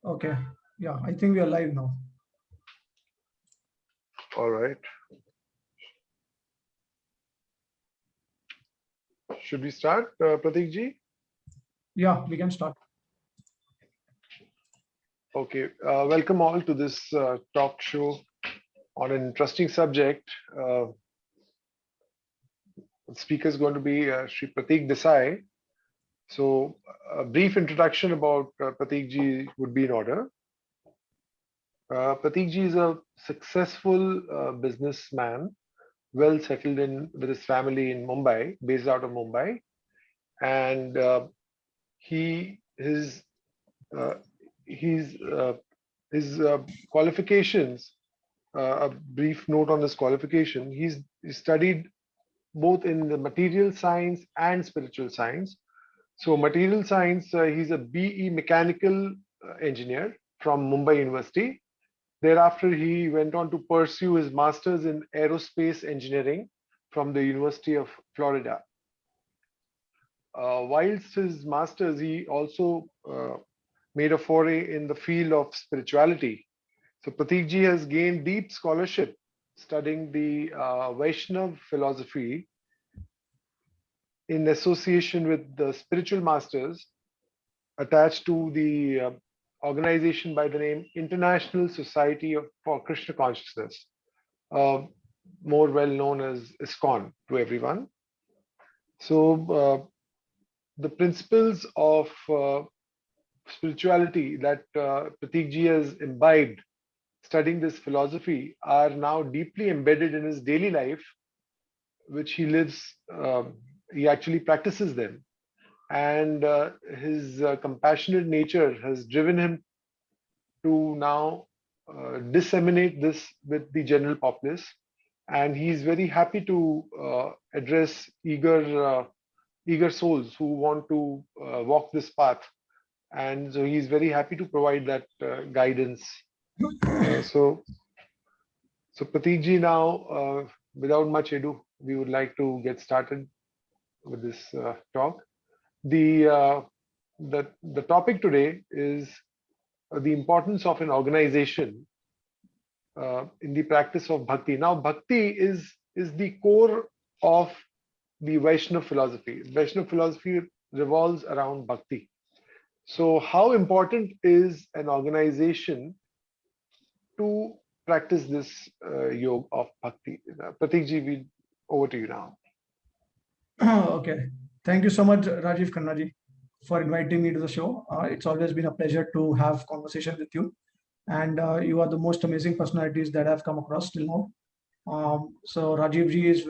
Okay. Yeah, I think we are live now. All right. Should we start, Pratik ji? Yeah, we can start. Okay. Welcome all to this talk show on an interesting subject. The speaker is going to be Sri Pratik Desai. So, a brief introduction about Pratik ji would be in order. Pratik ji is a successful businessman, well settled in with his family in Mumbai, based out of Mumbai, and he his uh, he's his qualifications. A brief note on his qualification: he studied both in the material science and spiritual science. So, material science, he's a BE mechanical engineer from Mumbai University. Thereafter, he went on to pursue his master's in aerospace engineering from the University of Florida. Whilst his master's, he also made a foray in the field of spirituality. So Pratik ji has gained deep scholarship studying the Vaishnav philosophy in association with the spiritual masters attached to the organization by the name International Society for Krishna Consciousness, uh, more well known as ISKCON to everyone. So the principles of spirituality that Pratik ji has imbibed studying this philosophy are now deeply embedded in his daily life, which he lives, he actually practices them. And his compassionate nature has driven him to now disseminate this with the general populace. And he's very happy to address eager souls who want to walk this path. And so he's very happy to provide that guidance. So Pratik ji, now without much ado, we would like to get started with this talk. The, uh, the topic today is the importance of an organization in the practice of bhakti. Now, bhakti is the core of the Vaishnav philosophy. Vaishnav philosophy revolves around bhakti. So, how important is an organization to practice this yoga of bhakti? Pratik ji, over to you now. Okay. Thank you so much, Rajiv Khanna ji, for inviting me to the show. It's always been a pleasure to have conversation with you. And you are the most amazing personalities that I've come across till now. So Rajiv ji is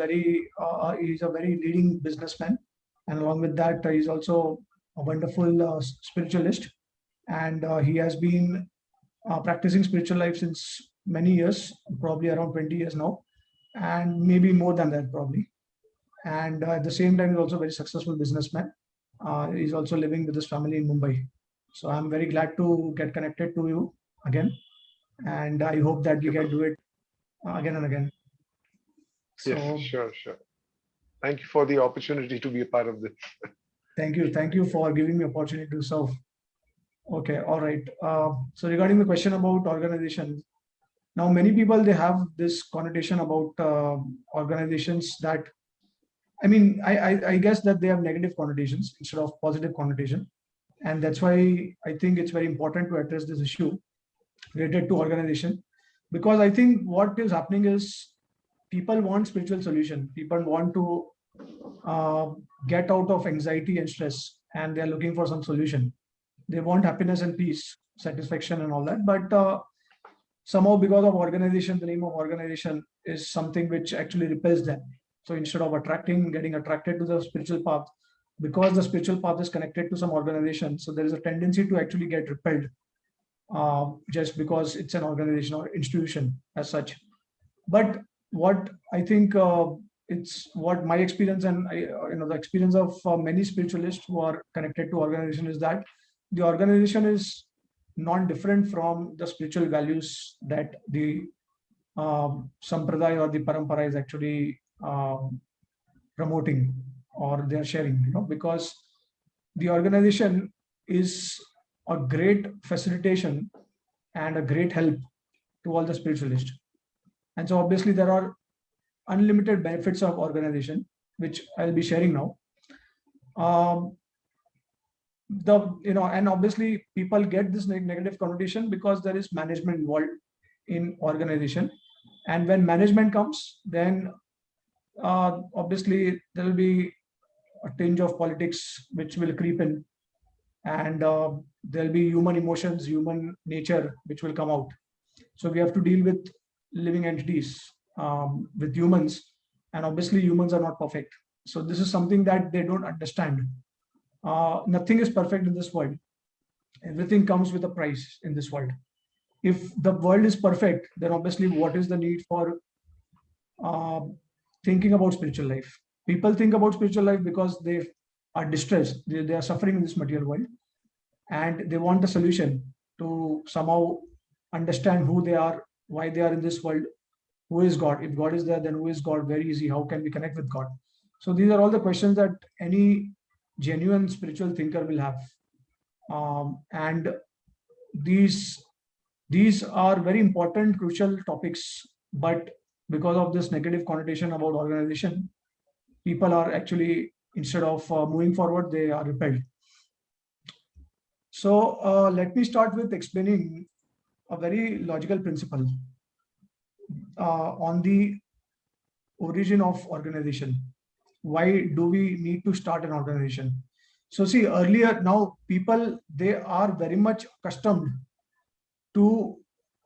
he's a very leading businessman. And along with that, he's also a wonderful spiritualist. And he has been practicing spiritual life since many years, probably around 20 years now, and maybe more than that, probably. And at the same time, he's also a very successful businessman. He's also living with his family in Mumbai. So I'm very glad to get connected to you again, and I hope that we can do it again and again. Yes, So sure. Thank you for the opportunity to be a part of this. thank you for giving me opportunity to serve. Okay, all right. So regarding the question about organization, now many people they have this connotation about organizations that I guess that they have negative connotations instead of positive connotation, and that's why I think it's very important to address this issue related to organization, because I think what is happening is people want spiritual solution. People want to uh, get out of anxiety and stress, and they are looking for some solution. They want happiness and peace, satisfaction, and all that. But somehow, because of organization, the name of organization is something which actually repels them. So instead of getting attracted to the spiritual path, because the spiritual path is connected to some organization, so there is a tendency to actually get repelled just because it's an organization or institution as such. But what I think it's what my experience and the experience of many spiritualists who are connected to organization is that the organization is non-different from the spiritual values that the sampradaya or the parampara is actually promoting or they're sharing. Because the organization is a great facilitation and a great help to all the spiritualists. And so obviously there are unlimited benefits of organization, which I'll be sharing now. And obviously people get this negative connotation because there is management involved in organization. And when management comes, then obviously there will be a tinge of politics which will creep in, and there'll be human emotions, human nature which will come out. So we have to deal with living entities, with humans, and obviously humans are not perfect. So this is something that they don't understand. Nothing is perfect in this world. Everything comes with a price in this world. If the world is perfect, then obviously what is the need for thinking about spiritual life? People think about spiritual life because they are distressed. They are suffering in this material world, and they want a solution to somehow understand who they are, why they are in this world, who is God. If God is there, then who is God? Very easy. How can we connect with God? So these are all the questions that any genuine spiritual thinker will have. And these are very important, crucial topics, but because of this negative connotation about organization, people are actually, instead of moving forward, they are repelled. So let me start with explaining a very logical principle on the origin of organization. Why do we need to start an organization? So see, earlier, now people, they are very much accustomed to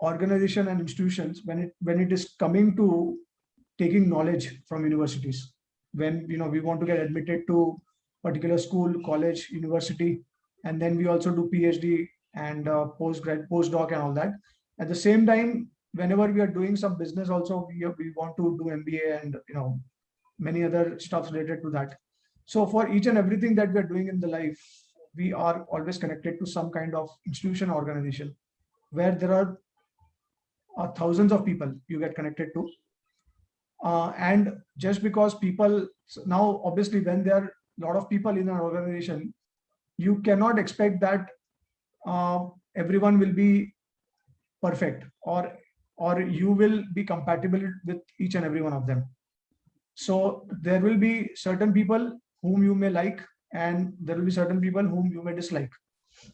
organization and institutions when it is coming to taking knowledge from universities. When we want to get admitted to particular school, college, university, and then we also do PhD and postdoc and all that. At the same time, whenever we are doing some business, also we want to do MBA and many other stuff related to that. So for each and everything that we are doing in the life, we are always connected to some kind of institution, organization, where there are thousands of people you get connected to. And just because people, now obviously when there are a lot of people in an organization, you cannot expect that everyone will be perfect, or you will be compatible with each and every one of them. So there will be certain people whom you may like, and there will be certain people whom you may dislike,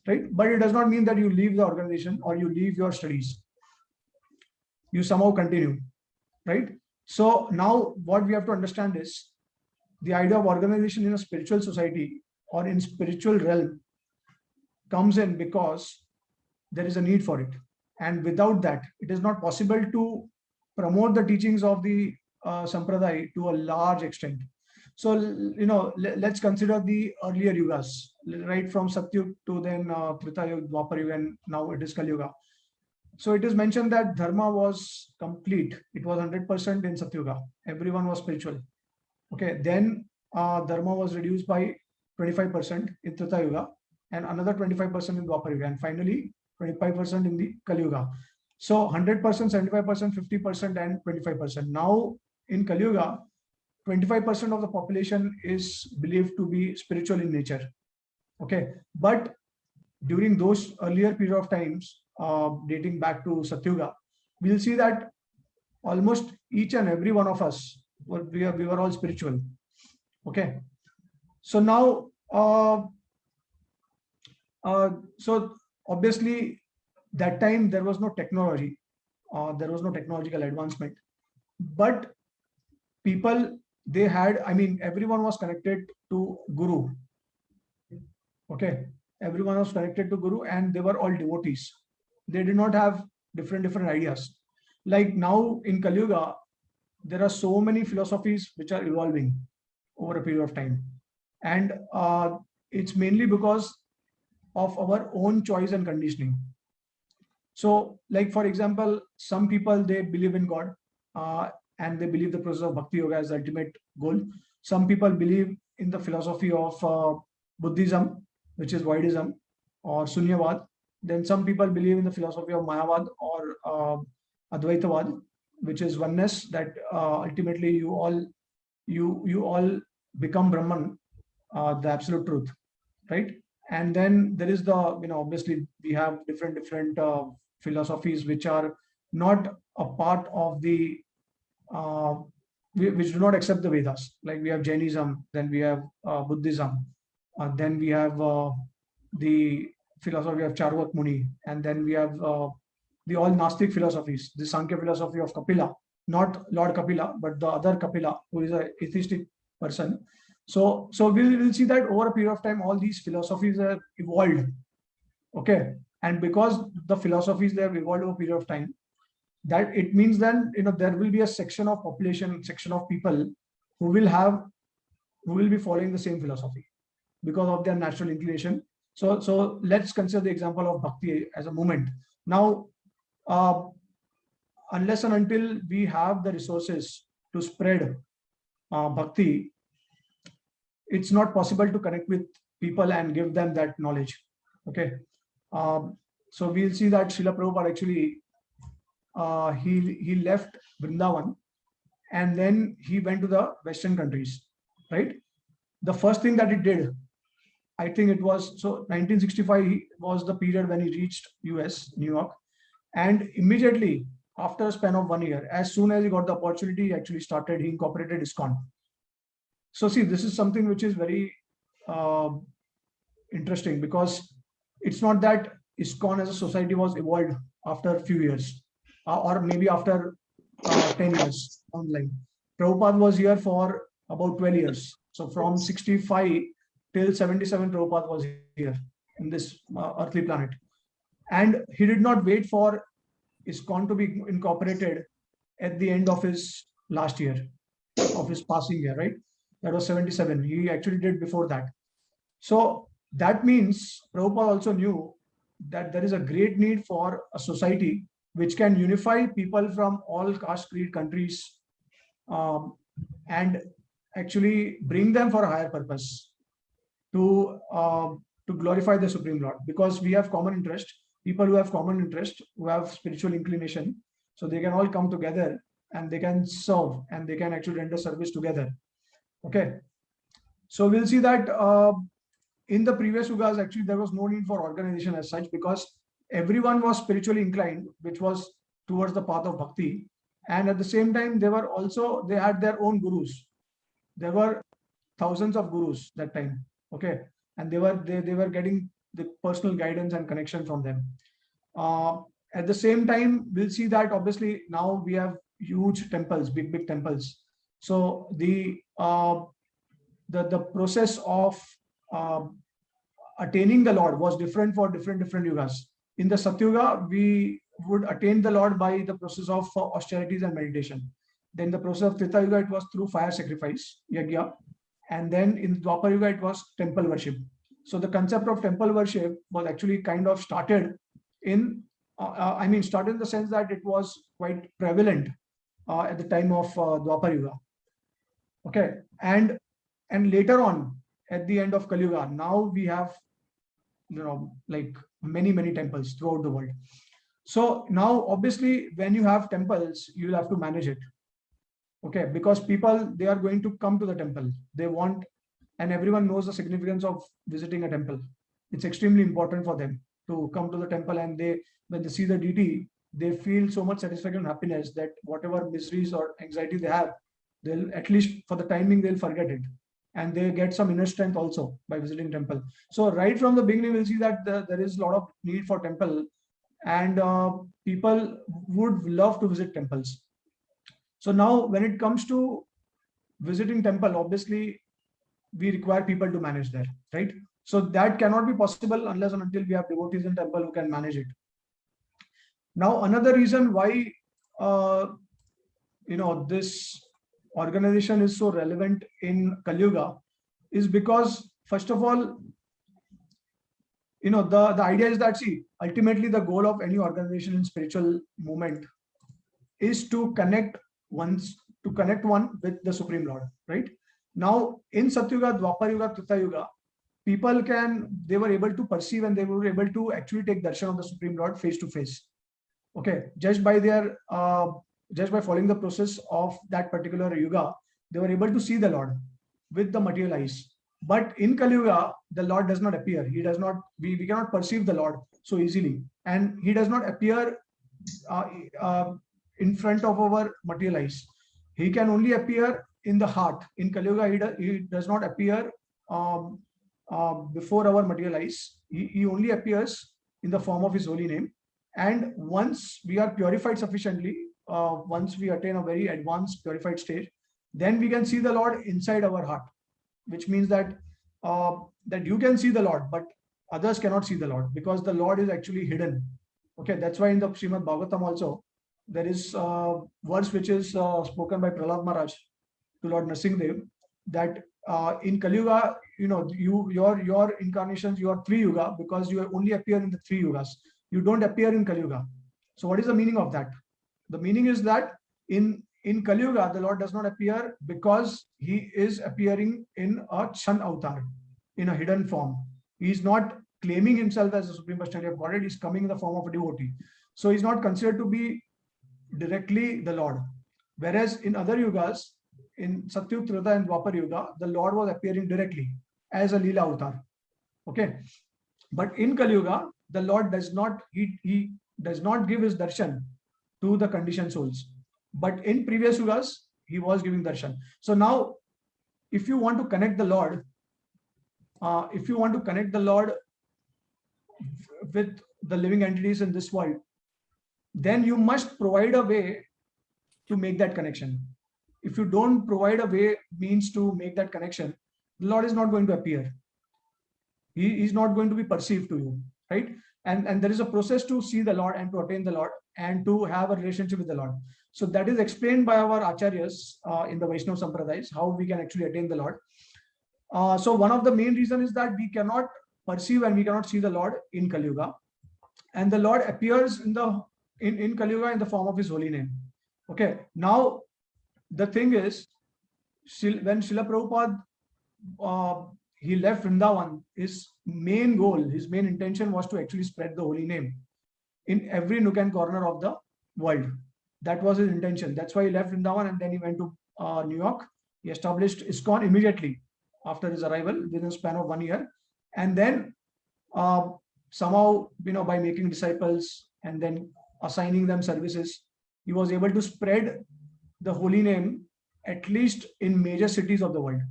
right? But it does not mean that you leave the organization or you leave your studies. You somehow continue, right? So now what we have to understand is the idea of organization in a spiritual society or in spiritual realm comes in because there is a need for it. And without that, it is not possible to promote the teachings of the Sampradaya to a large extent. So, let's consider the earlier yugas, right from Satyug to then Treta Yuga, Dwapar Yuga, and now it is Kali Yuga. So it is mentioned that dharma was complete. It was 100% in Satyuga. Everyone was spiritual. Okay, then dharma was reduced by 25% in Treta Yuga, and another 25% in Dwapar Yuga, and finally 25% in the Kali Yuga. So 100%, 75%, 50%, and 25%. Now in Kali Yuga, 25% of the population is believed to be spiritual in nature. Okay, but during those earlier period of times, dating back to Satyuga, we'll see that almost each and every one of us we were all spiritual. Okay, so now so obviously that time there was no technology, there was no technological advancement, but people, they had, everyone was connected to Guru. Okay, everyone was connected to Guru, and they were all devotees. They did not have different ideas. Like now in Kali Yuga, there are so many philosophies which are evolving over a period of time, and it's mainly because of our own choice and conditioning. So, like for example, some people, they believe in God, and they believe the process of Bhakti Yoga is the ultimate goal. Some people believe in the philosophy of Buddhism, which is Vaidism, or Sunyavad. Then some people believe in the philosophy of Mayavad or Advaitavad, which is oneness, that ultimately you all become Brahman, the absolute truth. right? And then there is the, obviously we have different philosophies which are not a part of the which do not accept the Vedas. Like we have Jainism, then we have Buddhism, then we have the philosophy of Charvak Muni, and then we have the all Gnostic philosophies, the Sankhya philosophy of Kapila, not Lord Kapila, but the other Kapila, who is a atheistic person. So we'll see that over a period of time, all these philosophies have evolved. Okay, and because the philosophies they have evolved over a period of time, that it means then there will be a section of population, section of people who will be following the same philosophy because of their natural inclination. So let's consider the example of bhakti as a movement. Now, unless and until we have the resources to spread bhakti, it's not possible to connect with people and give them that knowledge. Okay, so we'll see that Srila Prabhupada actually he left Vrindavan and then he went to the Western countries, right? The first thing that he did, I think it was, so 1965 was the period when he reached US, New York, and immediately after a span of 1 year, as soon as he got the opportunity, he incorporated ISKCON. So see, this is something which is very interesting, because it's not that ISKCON as a society was evolved after a few years or maybe after 10 years online. Prabhupada was here for about 12 years. So from 65 till 77, Prabhupada was here in this earthly planet. And he did not wait for ISKCON to be incorporated at the end of his last year, of his passing year, right? That was 77. He actually did before that. So that means Prabhupada also knew that there is a great need for a society which can unify people from all caste, creed, countries, and actually bring them for a higher purpose to glorify the Supreme Lord. Because we have common interest, people who have common interest, who have spiritual inclination, so they can all come together and they can serve and they can actually render service together. Okay, so we'll see that in the previous yugas, actually there was no need for organization as such, because everyone was spiritually inclined, which was towards the path of bhakti, and at the same time they had their own gurus. There were thousands of gurus that time. Okay, and they were getting the personal guidance and connection from them. At the same time, we'll see that obviously now we have huge temples, big temples. So the process of attaining the Lord was different for different yugas. In the Satyuga, we would attain the Lord by the process of austerities and meditation. Then the process of Treta Yuga, it was through fire sacrifice, yajna. And then in Dwapar Yuga, it was temple worship. So the concept of temple worship was actually kind of started in, started in the sense that it was quite prevalent at the time of Dwapar Yuga. Okay, and later on, at the end of Kali Yuga, now we have, like many temples throughout the world. So now, obviously, when you have temples, you will have to manage it. Okay, because people, they are going to come to the temple. They want, and everyone knows the significance of visiting a temple. It's extremely important for them to come to the temple, and when they see the deity, they feel so much satisfaction and happiness that whatever miseries or anxiety they have, they'll, at least for the timing, they'll forget it. And they get some inner strength also by visiting temple. So right from the beginning, we'll see that there is a lot of need for temple, and people would love to visit temples. So now when it comes to visiting temple, obviously we require people to manage there, right? So that cannot be possible unless and until we have devotees in temple who can manage it. Now, another reason why this organization is so relevant in Kali Yuga is because, first of all, the idea is that, see, ultimately the goal of any organization in spiritual movement is to connect one with the Supreme Lord, right? Now, in Satyuga, Dwapar Yuga, Treta Yuga, people they were able to perceive and they were able to actually take darshan of the Supreme Lord face to face. Okay, just by following the process of that particular yuga, they were able to see the Lord with the material eyes. But in Kali Yuga, the Lord does not appear. He does not. We cannot perceive the Lord so easily, and He does not appear uh, uh, in front of our material eyes. He can only appear in the heart. In Kali Yuga, he does not appear um, before our material eyes. He only appears in the form of His holy name. And once we are purified sufficiently, once we attain a very advanced purified stage, then we can see the Lord inside our heart, which means that you can see the Lord, but others cannot see the Lord, because the Lord is actually hidden. Okay, that's why in the Srimad Bhagavatam also there is a verse which is spoken by Prahlad Maharaj to Lord Nrsimhadev, that in Kali Yuga, your incarnations, you are three yuga, because you only appear in the three yugas. You don't appear in Kali Yuga. So what is the meaning of that? The meaning is that in Kali Yuga, the Lord does not appear because He is appearing in a Chan avatar, in a hidden form. He is not claiming Himself as the Supreme Personality of Godhead. He is coming in the form of a devotee. So He is not considered to be directly the Lord. Whereas in other yugas, in Satyug, Treta, and Dwapar Yuga, the Lord was appearing directly as a Leela avatar. Okay, but in Kali Yuga, the Lord does not. He does not give His darshan to the conditioned souls. But in previous yugas, He was giving darshan. So now, if you want to connect the Lord, with the living entities in this world, then you must provide a way to make that connection. If you don't provide a way, means to make that connection, the Lord is not going to appear. He is not going to be perceived to you, right? And there is a process to see the Lord and to attain the Lord and to have a relationship with the Lord. So that is explained by our acharyas in the Vaishnava Sampradayas, how we can actually attain the Lord. So one of the main reasons is that we cannot perceive and we cannot see the Lord in Kali Yuga, and the Lord appears in Kali Yuga in the form of His holy name. Okay, now the thing is, when Srila Prabhupada he left Vrindavan, his main goal, his main intention was to actually spread the holy name in every nook and corner of the world. That was his intention. That's why he left Vrindavan, and then he went to New York. He established ISKCON immediately after his arrival, within a span of 1 year. And then somehow, by making disciples and then assigning them services, he was able to spread the holy name at least in major cities of the world.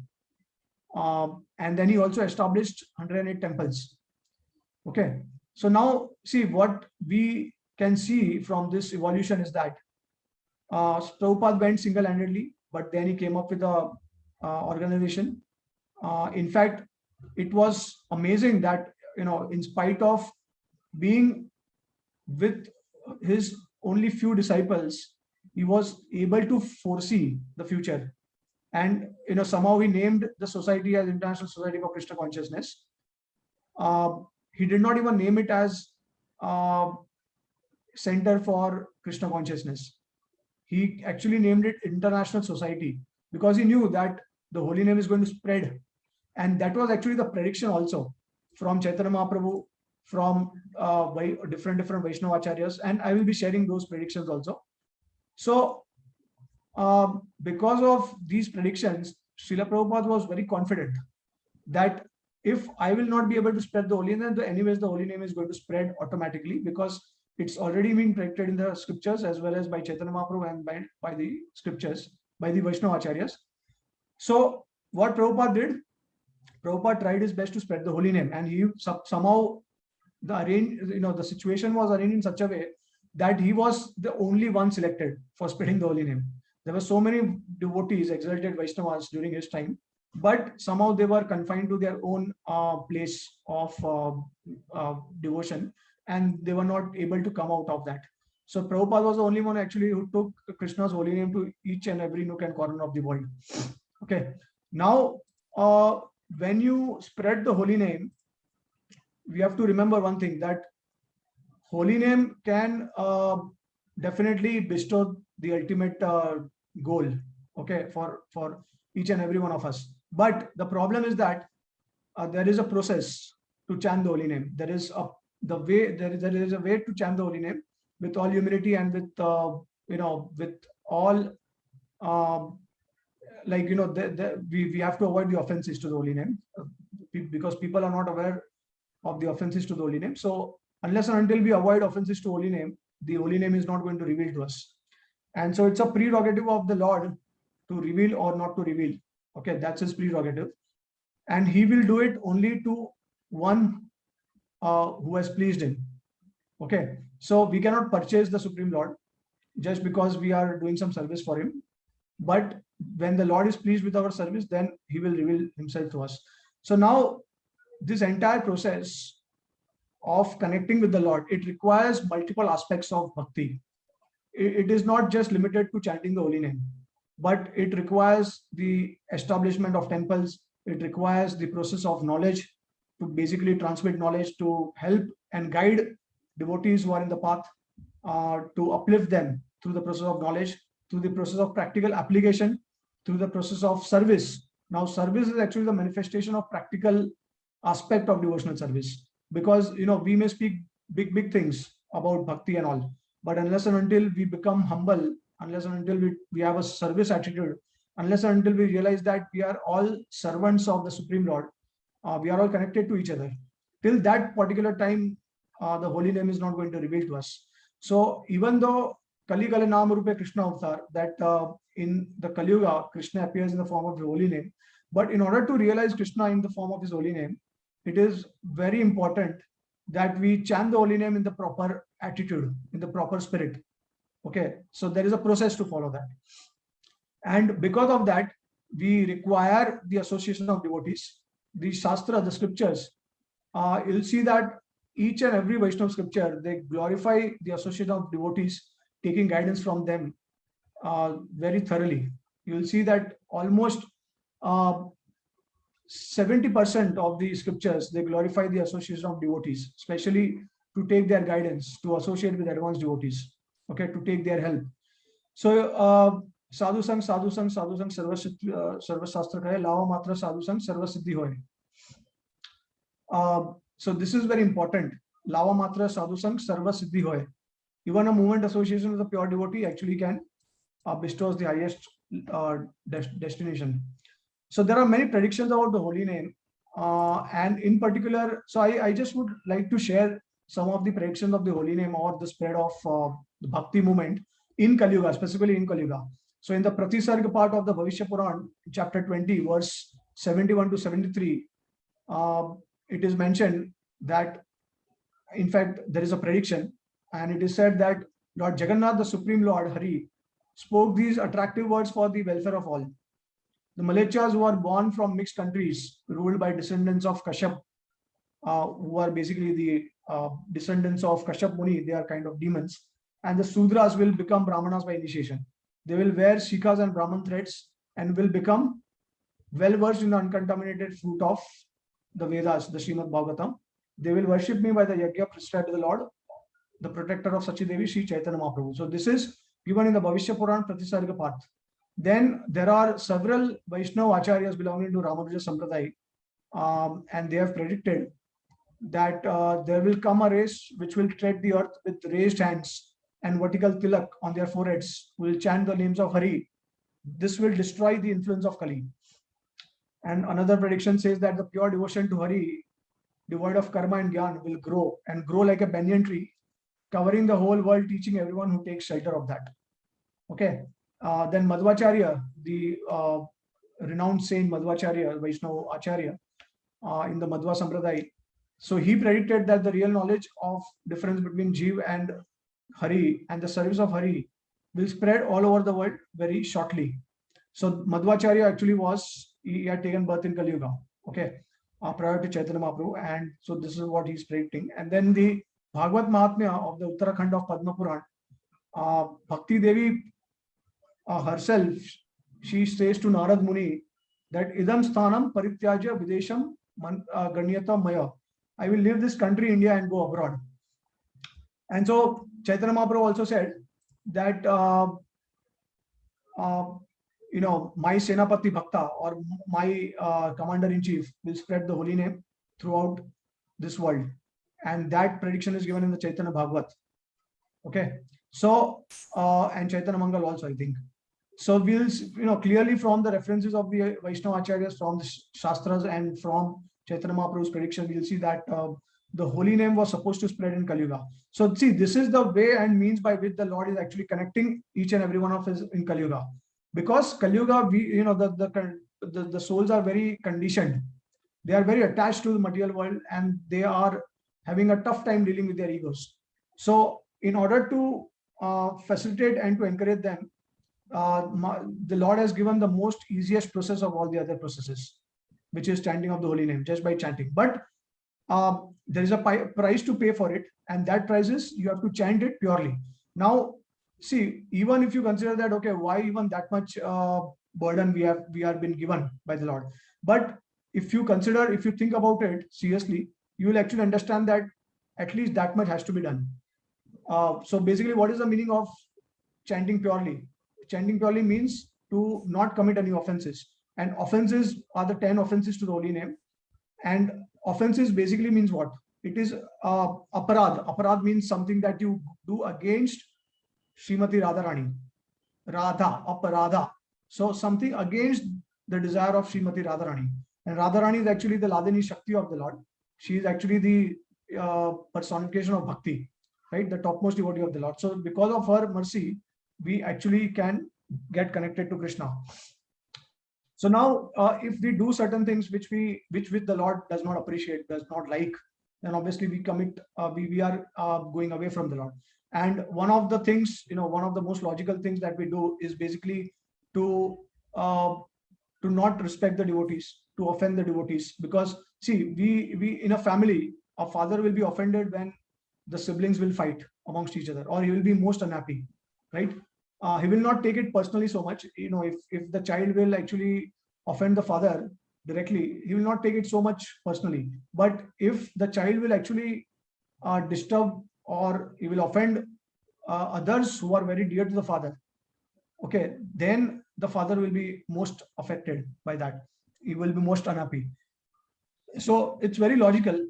And then he also established 108 temples. Okay, so now see, what we can see from this evolution is that Prabhupada went single-handedly, but then he came up with a organization. In fact, it was amazing that, in spite of being with his only few disciples, he was able to foresee the future. And somehow he named the society as International Society for Krishna Consciousness. He did not even name it as Center for Krishna Consciousness. He actually named it International Society, because he knew that the holy name is going to spread. And that was actually the prediction also from Chaitanya Mahaprabhu, from different Vaishnava acharyas, and I will be sharing those predictions also. So because of these predictions, Srila Prabhupada was very confident that if I will not be able to spread the holy name, then anyways the holy name is going to spread automatically, because it's already been predicted in the scriptures as well as by Chaitanya Mahaprabhu and by the scriptures, by the Vaishnava acharyas. So what Prabhupada did, Prabhupada tried his best to spread the holy name, and he somehow the situation was arranged in such a way that he was the only one selected for spreading the holy name. There were so many devotees, exalted Vaishnavas during his time, but somehow they were confined to their own place of devotion, and they were not able to come out of that. So Prabhupada was the only one actually who took Krishna's holy name to each and every nook and corner of the world. Okay, now when you spread the holy name, we have to remember one thing, that holy name can definitely bestow the ultimate goal, okay, for each and every one of us. But the problem is that there is a process to chant the holy name. There is a way to chant the holy name with all humility and with with all we have to avoid the offenses to the holy name. because people are not aware of the offenses to the holy name. So unless and until we avoid offenses to holy name, the holy name is not going to reveal to us. And so it's a prerogative of the Lord to reveal or not to reveal. Okay, that's his prerogative. And he will do it only to one who has pleased him. Okay, so we cannot purchase the Supreme Lord just because we are doing some service for him. But when the Lord is pleased with our service, then he will reveal himself to us. So now this entire process of connecting with the Lord, it requires multiple aspects of bhakti. It is not just limited to chanting the holy name, but it requires the establishment of temples. It requires the process of knowledge to basically transmit knowledge, to help and guide devotees who are in the path, to uplift them through the process of knowledge, through the process of practical application, through the process of service. Now, service is actually the manifestation of practical aspect of devotional service, because we may speak big things about bhakti and all, but unless and until we become humble, unless and until we have a service attitude, unless and until we realize that we are all servants of the Supreme Lord, we are all connected to each other. Till that particular time, the holy name is not going to reveal to us. So even though Kali Kali Naam Rupe Krishna Avatar, that in the Kali Yuga, Krishna appears in the form of the holy name, but in order to realize Krishna in the form of his holy name, it is very important that we chant the holy name in the proper attitude, in the proper spirit. Okay, so there is a process to follow that. And because of that, we require the association of devotees. The Shastra, the scriptures, you'll see that each and every Vaishnava scripture, they glorify the association of devotees, taking guidance from them very thoroughly. You'll see that almost 70% of the scriptures, they glorify the association of devotees, especially to take their guidance, to associate with advanced devotees, okay, to take their help. So sadhu sang sarva shastra kahe, lava matra sadhu sang sarva siddhi hoye. So this is very important. Lava matra sadhu sang sarva siddhi hoye. Even a movement association with a pure devotee actually can bestows the highest destination. So there are many predictions about the holy name, and in particular, so I just would like to share some of the predictions of the holy name or the spread of the bhakti movement in Kali Yuga, specifically in Kali Yuga. So in the Pratisarga part of the Bhavishya Puran, chapter 20, verse 71 to 73, it is mentioned that, in fact, there is a prediction, and it is said that Lord Jagannath, the Supreme Lord Hari, spoke these attractive words for the welfare of all. The Malechas who are born from mixed countries, ruled by descendants of Kashyap, who are basically the descendants of Kashyap Muni, they are kind of demons. And the Sudras will become Brahmanas by initiation. They will wear shikhas and Brahman threads and will become well versed in the uncontaminated fruit of the Vedas, the Srimad Bhagavatam. They will worship me by the yajna prescribed to the Lord, the protector of Sachi Devi, Sri Chaitanya Mahaprabhu. So this is given in the Bhavishya Puran Pratisarga part. Then there are several Vaishnava acharyas belonging to Ramanuja Sampradaya, and they have predicted that there will come a race which will tread the earth with raised hands and vertical tilak on their foreheads, will chant the names of Hari. This will destroy the influence of Kali. And another prediction says that the pure devotion to Hari, devoid of karma and gyan, will grow and grow like a banyan tree, covering the whole world, teaching everyone who takes shelter of that. Okay. Then Madhvacharya, the renowned saint Madhvacharya, Vaishnava Acharya, in the Madhva Sampradaya. So he predicted that the real knowledge of difference between Jeev and Hari and the service of Hari will spread all over the world very shortly. So Madhvacharya actually he had taken birth in Kali Yuga, okay, prior to Chaitanya Mahaprabhu, and so this is what he's predicting. And then the Bhagavad Mahatmya of the Uttarakhand of Padma Puran, Bhakti Devi herself, she says to Narad Muni that idam sthanam parityajya videsham ganyata maya. I will leave this country, India, and go abroad. And so Chaitanya Mahaprabhu also said that my Senapati Bhakta, or my commander-in-chief, will spread the holy name throughout this world. And that prediction is given in the Chaitanya Bhagavat. Okay. So, and Chaitanya Mangal also, I think. So we'll, clearly from the references of the Vaishnava Acharyas, from the Shastras and from Chaitanya Mahaprabhu's prediction, we'll see that the holy name was supposed to spread in Kali Yuga. So see, this is the way and means by which the Lord is actually connecting each and every one of us in Kali Yuga. Because Kali Yuga, the souls are very conditioned. They are very attached to the material world, and they are having a tough time dealing with their egos. So in order to facilitate and to encourage them, the Lord has given the most easiest process of all the other processes, which is chanting of the holy name, just by chanting. But there is a price to pay for it, and that price is you have to chant it purely. Now, see, even if you consider that, okay, why even that much burden we are been given by the Lord? But if you think about it seriously, you will actually understand that at least that much has to be done. So basically, what is the meaning of chanting purely? Chanting purely means to not commit any offenses, and offenses are the 10 offenses to the holy name. And offenses basically means what? It is aparad. Aparad means something that you do against Srimati Radharani. Radha, aparadha. So something against the desire of Srimati Radharani. And Radharani is actually the Ladini Shakti of the Lord. She is actually the personification of bhakti, right? The topmost devotee of the Lord. So because of her mercy, we actually can get connected to Krishna. So now, if we do certain things which the Lord does not appreciate, does not like, then obviously we commit, we are going away from the Lord. And one of the things, one of the most logical things that we do is basically to not respect the devotees, to offend the devotees. Because see, we in a family, a father will be offended when the siblings will fight amongst each other, or he will be most unhappy, right? He will not take it personally so much. If the child will actually offend the father directly, he will not take it so much personally. But if the child will actually disturb, or he will offend others who are very dear to the father, okay, then the father will be most affected by that. He will be most unhappy. So it's very logical.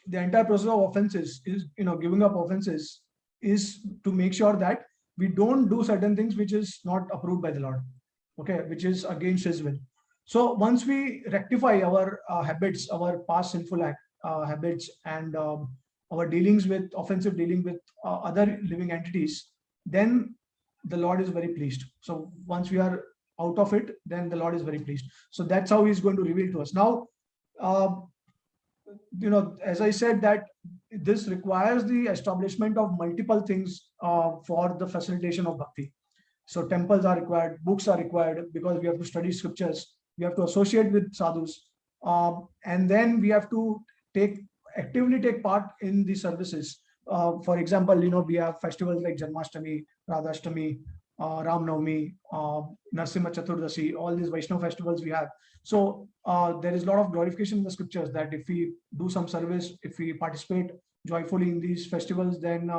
The entire process of offenses is, giving up offenses is to make sure that we don't do certain things which is not approved by the Lord, okay, which is against His will. So once we rectify our habits, our past sinful habits, and our dealings with offensive dealing with other living entities, then the Lord is very pleased. So once we are out of it, then the Lord is very pleased. So that's how He's going to reveal to us. Now, as I said, that this requires the establishment of multiple things for the facilitation of bhakti. So temples are required, books are required, because we have to study scriptures, we have to associate with sadhus, and then we have to actively take part in the services. For example, we have festivals like Janmashtami, Radhashtami, Ram Navami, Narsimha Chaturdasi, all these Vaishnava festivals we have. So there is a lot of glorification in the scriptures that if we do some service, if we participate joyfully in these festivals, then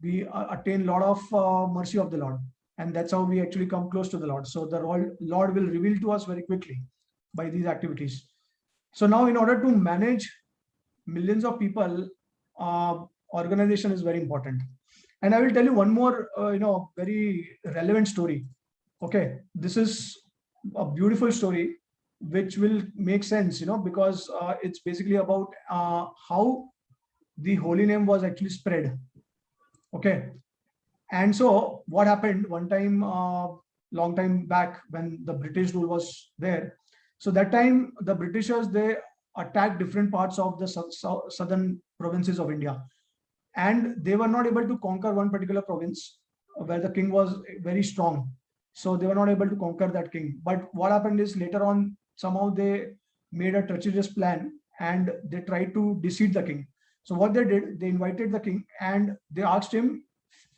we attain a lot of mercy of the Lord. And that's how we actually come close to the Lord. So the Lord will reveal to us very quickly by these activities. So now, in order to manage millions of people, organization is very important. And I will tell you one more, very relevant story. Okay, this is a beautiful story which will make sense, because it's basically about how the holy name was actually spread. Okay, and so what happened one time, long time back, when the British rule was there. So that time the Britishers, they attacked different parts of the southern provinces of India, and they were not able to conquer one particular province where the king was very strong. So they were not able to conquer that king. But what happened is, later on, somehow they made a treacherous plan and they tried to deceive the king. So what they did, they invited the king and they asked him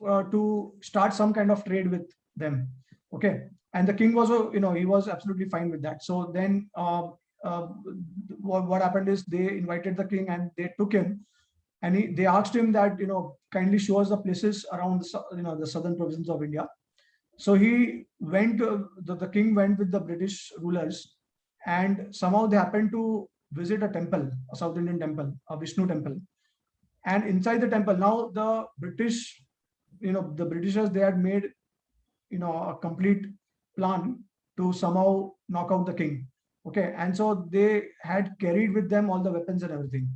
to start some kind of trade with them. Okay, and the king was, he was absolutely fine with that. So then what happened is, they invited the king and they took him, and they asked him that, kindly show us the places around the southern provinces of India. So he went, the king went with the British rulers, and somehow they happened to visit a temple, a South Indian temple, a Vishnu temple. And inside the temple, now the British, the Britishers, they had made, a complete plan to somehow knock out the king. Okay, and so they had carried with them all the weapons and everything.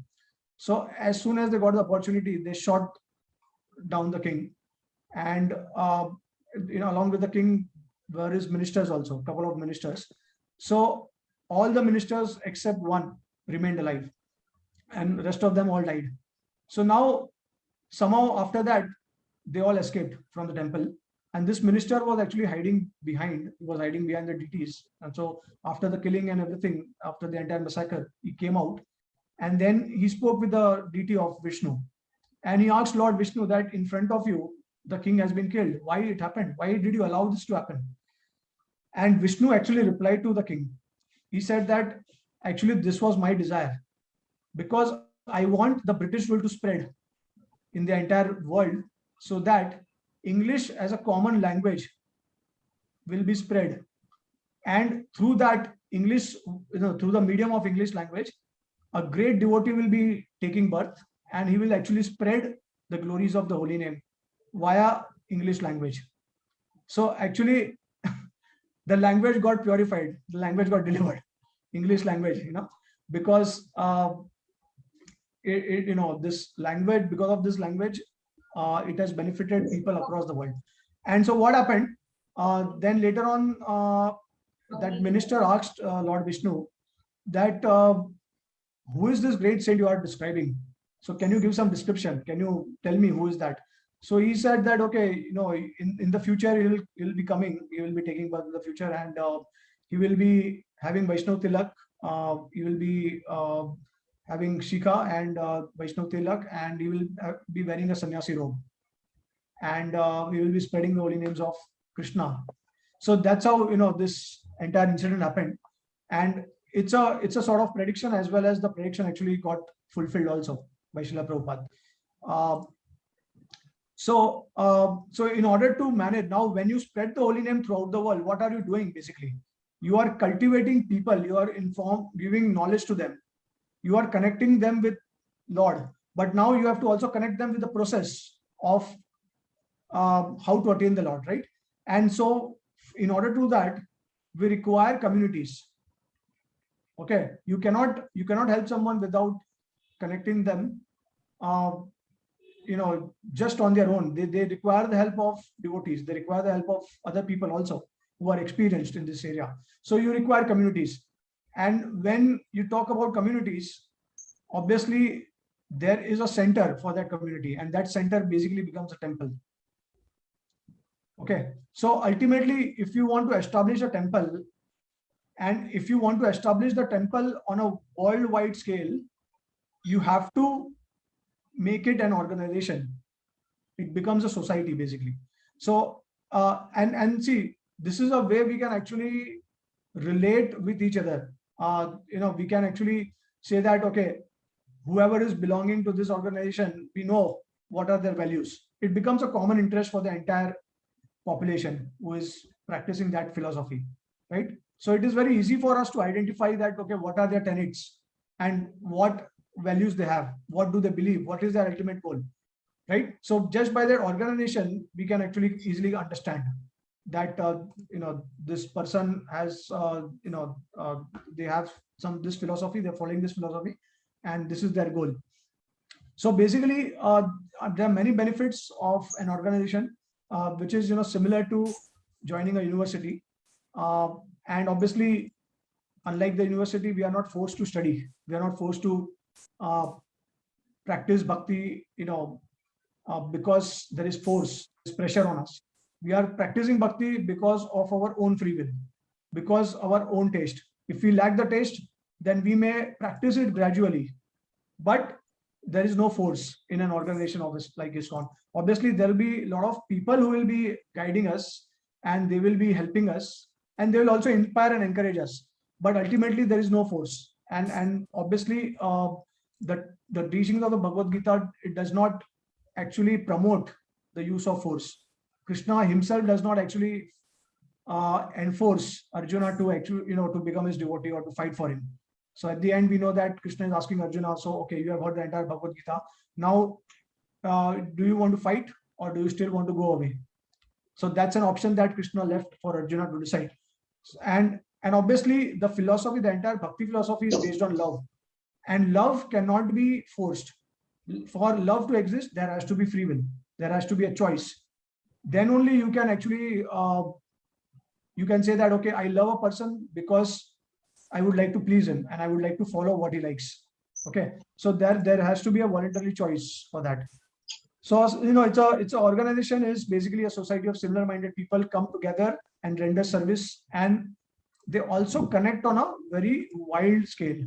So as soon as they got the opportunity, they shot down the king, and along with the king were his ministers also, a couple of ministers. So all the ministers except one remained alive, and rest of them all died. So now somehow after that they all escaped from the temple, and this minister was actually hiding behind. He was hiding behind the deities, and so after the killing and everything, after the entire massacre, he came out, and then he spoke with the deity of Vishnu, and he asked Lord Vishnu that in front of you the king has been killed. Why it happened? Why did you allow this to happen? And Vishnu actually replied to the king. He said that actually this was my desire, because I want the British rule to spread in the entire world, so that English as a common language will be spread, and through that English, through the medium of English language, a great devotee will be taking birth, and he will actually spread the glories of the holy name via English language. So actually the language got purified, the language got delivered, English language, because this language, because of this language, it has benefited people across the world. And so what happened, then later on, that minister asked Lord Vishnu that who is this great saint you are describing? So can you give some description? Can you tell me who is that? So he said that, okay, in the future he'll be coming, he will be taking birth in the future, and he will be having Vaishnav Tilak, he will be having Shikha and Vaishnav Tilak, and he will be wearing a sannyasi robe, and we will be spreading the holy names of Krishna. So that's how this entire incident happened, and it's a sort of prediction, as well as the prediction actually got fulfilled also by Srila Prabhupada. So in order to manage, now when you spread the holy name throughout the world, what are you doing basically? You are cultivating people, you are giving knowledge to them, you are connecting them with Lord, but now you have to also connect them with the process of how to attain the Lord, right? And so in order to do that, we require communities. Okay, you cannot help someone without connecting them just on their own. They require the help of devotees, they require the help of other people also who are experienced in this area. So you require communities, and when you talk about communities, obviously there is a center for that community, and that center basically becomes a temple. Okay, so ultimately, if you want to establish a temple, and if you want to establish the temple on a worldwide scale, you have to make it an organization. It becomes a society basically. So and see, this is a way we can actually relate with each other. We can actually say that, okay, whoever is belonging to this organization, we know what are their values. It becomes a common interest for the entire population who is practicing that philosophy, right? So it is very easy for us to identify that, okay, what are their tenets and what values they have, what do they believe, what is their ultimate goal, right? So just by their organization, we can actually easily understand that this person has they have this philosophy, they're following this philosophy, and this is their goal. So basically there are many benefits of an organization, which is similar to joining a university, and obviously unlike the university, we are not forced to study, we are not forced to practice bhakti because there is force, there's pressure on us. We are practicing bhakti because of our own free will, because our own taste. If we lack the taste, then we may practice it gradually, but there is no force in an organization like ISKCON. Obviously there will be a lot of people who will be guiding us, and they will be helping us, and they will also inspire and encourage us, but ultimately there is no force. And obviously the teachings of the Bhagavad Gita, it does not actually promote the use of force. Krishna himself does not actually enforce Arjuna to actually to become his devotee or to fight for him. So at the end, we know that Krishna is asking Arjuna, so okay, you have heard the entire Bhagavad Gita, now do you want to fight, or do you still want to go away? So that's an option that Krishna left for Arjuna to decide. And And obviously the philosophy, the entire bhakti philosophy is based on love, and love cannot be forced. For love to exist, there has to be free will, there has to be a choice. Then only you can actually you can say that, okay, I love a person because I would like to please him and I would like to follow what he likes. Okay, so there has to be a voluntary choice for that. So it's a organization is basically a society of similar-minded people come together and render service, and they also connect on a very wide scale.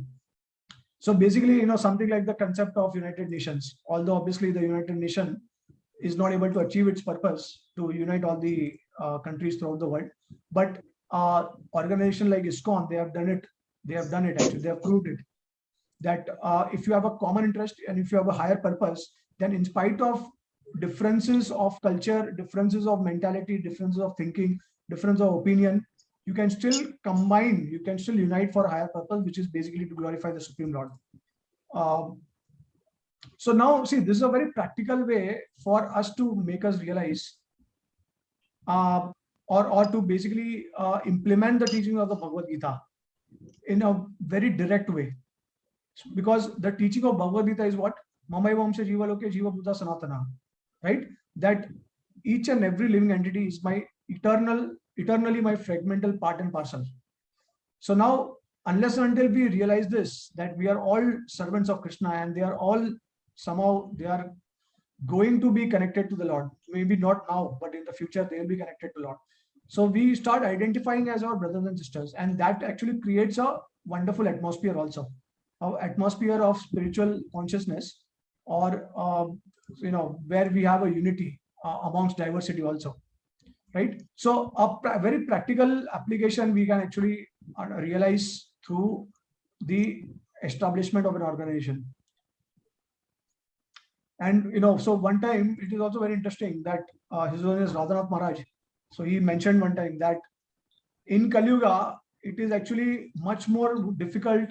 So basically, something like the concept of United Nations, although obviously the United Nation is not able to achieve its purpose to unite all the countries throughout the world, but organization like ISKCON, they have done it. They have done it actually. They have proved it that if you have a common interest and if you have a higher purpose, then in spite of differences of culture, differences of mentality, differences of thinking, difference of opinion, you can still combine, you can still unite for a higher purpose, which is basically to glorify the Supreme Lord. So now, see, this is a very practical way for us to make us realize or to basically implement the teaching of the Bhagavad Gita in a very direct way. Because the teaching of Bhagavad Gita is what? Mamai Vamsha Jiva Loke Jiva Buddha Sanatana. Right? That each and every living entity is my eternally my fragmental part and parcel. So now, unless and until we realize this, that we are all servants of Krishna and they are all somehow they are going to be connected to the Lord. Maybe not now, but in the future they will be connected to Lord. So we start identifying as our brothers and sisters, and that actually creates a wonderful atmosphere also, an atmosphere of spiritual consciousness, or where we have a unity amongst diversity also, right? So a very practical application we can actually realize through the establishment of an organization. And so one time it is also very interesting that his name is Radhanath Maharaj. So he mentioned one time that in Kali Yuga, it is actually much more difficult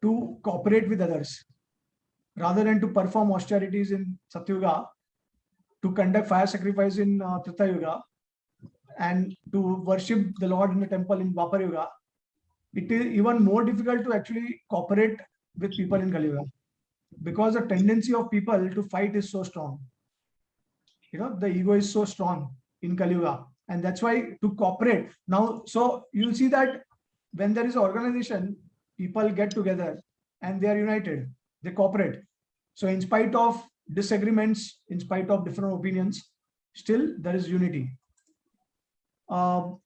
to cooperate with others. Rather than to perform austerities in Satyuga, to conduct fire sacrifice in Treta Yuga, and to worship the Lord in the temple in Dwapar Yuga, it is even more difficult to actually cooperate with people in Kali Yuga, because the tendency of people to fight is so strong. The ego is so strong in Kali Yuga, and that's why to cooperate now. So you'll see that when there is an organization, people get together and they are united, they cooperate. So in spite of disagreements, in spite of different opinions, still there is unity. Now,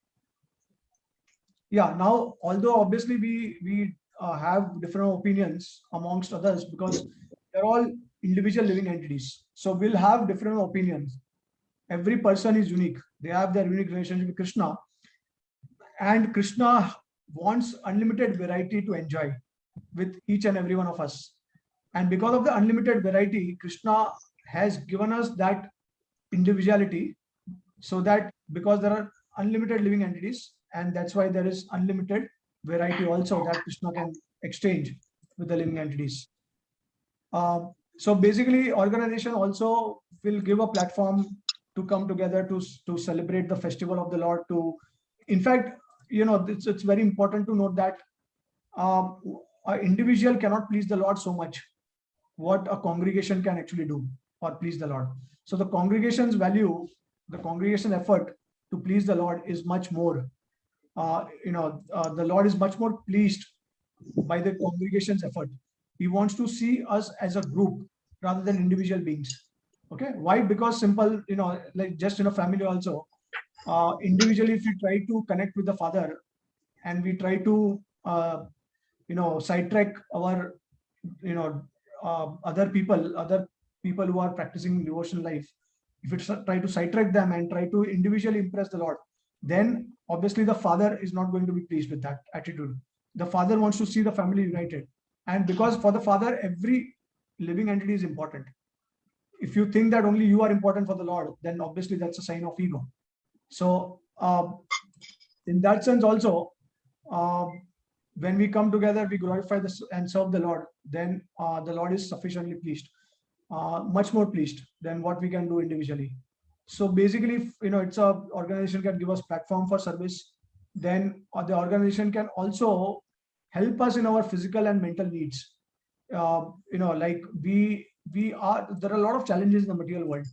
although obviously we have different opinions amongst others, because they're all individual living entities, so we'll have different opinions. Every person is unique. They have their unique relationship with Krishna, and Krishna wants unlimited variety to enjoy with each and every one of us. And because of the unlimited variety, Krishna has given us that individuality, so that because there are unlimited living entities, and that's why there is unlimited variety also that Krishna can exchange with the living entities. So basically, organization also will give a platform to come together to celebrate the festival of the Lord. In fact, it's very important to note that an individual cannot please the Lord so much what a congregation can actually do or please the Lord. So the congregation's value, the congregation effort to please the Lord is much more. The Lord is much more pleased by the congregation's effort. He wants to see us as a group rather than individual beings. Okay, why? Because simple, like just in a family also, individually, if we try to connect with the Father and we try to sidetrack our other people who are practicing devotional life, if we try to sidetrack them and try to individually impress the Lord, then obviously the Father is not going to be pleased with that attitude. The Father wants to see the family united, and because for the Father every living entity is important. If you think that only you are important for the Lord, then obviously that's a sign of ego. So in that sense also, when we come together, we glorify this and serve the Lord, then the Lord is sufficiently pleased, much more pleased than what we can do individually. So basically, it's a organization can give us platform for service, then the organization can also help us in our physical and mental needs. Like we are, there are a lot of challenges in the material world,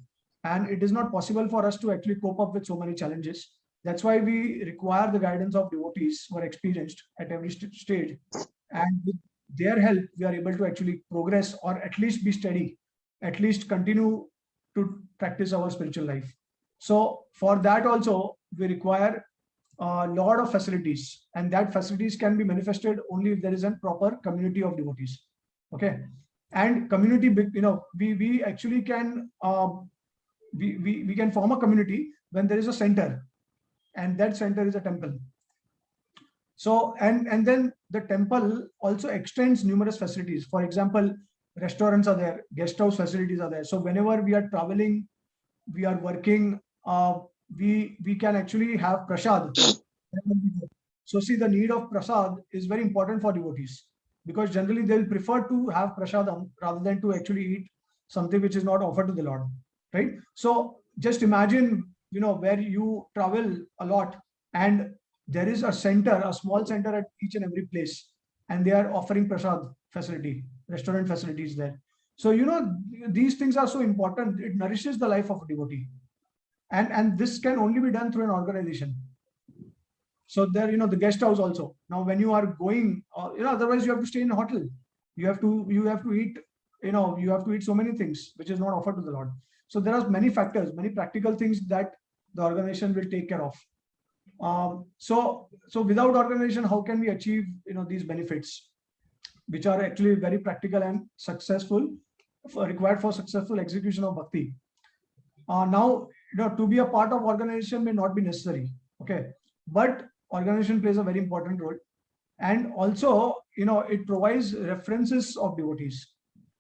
and it is not possible for us to actually cope up with so many challenges. That's why we require the guidance of devotees who are experienced at every stage, and with their help we are able to actually progress, or at least be steady, at least continue to practice our spiritual life. So for that also we require a lot of facilities, and that facilities can be manifested only if there is a proper community of devotees. Okay. And community, we actually can we can form a community when there is a center, and that center is a temple. So and then the temple also extends numerous facilities. For example, restaurants are there, guest house facilities are there. So whenever we are traveling, we are working, we can actually have prasad. So see, the need of prasad is very important for devotees, because generally they'll prefer to have prasadam rather than to actually eat something which is not offered to the Lord, right? So just imagine, where you travel a lot, and there is a center, a small center at each and every place, and they are offering prasad facility, restaurant facilities there. So these things are so important. It nourishes the life of a devotee, and this can only be done through an organization. So there, the guest house also. Now, when you are going, otherwise you have to stay in a hotel. You have to eat, you have to eat so many things which is not offered to the Lord. So there are many factors, many practical things that the organization will take care of. So without organization, how can we achieve, these benefits, which are actually very practical and successful, required for successful execution of bhakti. Now, to be a part of organization may not be necessary. Okay, but organization plays a very important role, and also it provides references of devotees.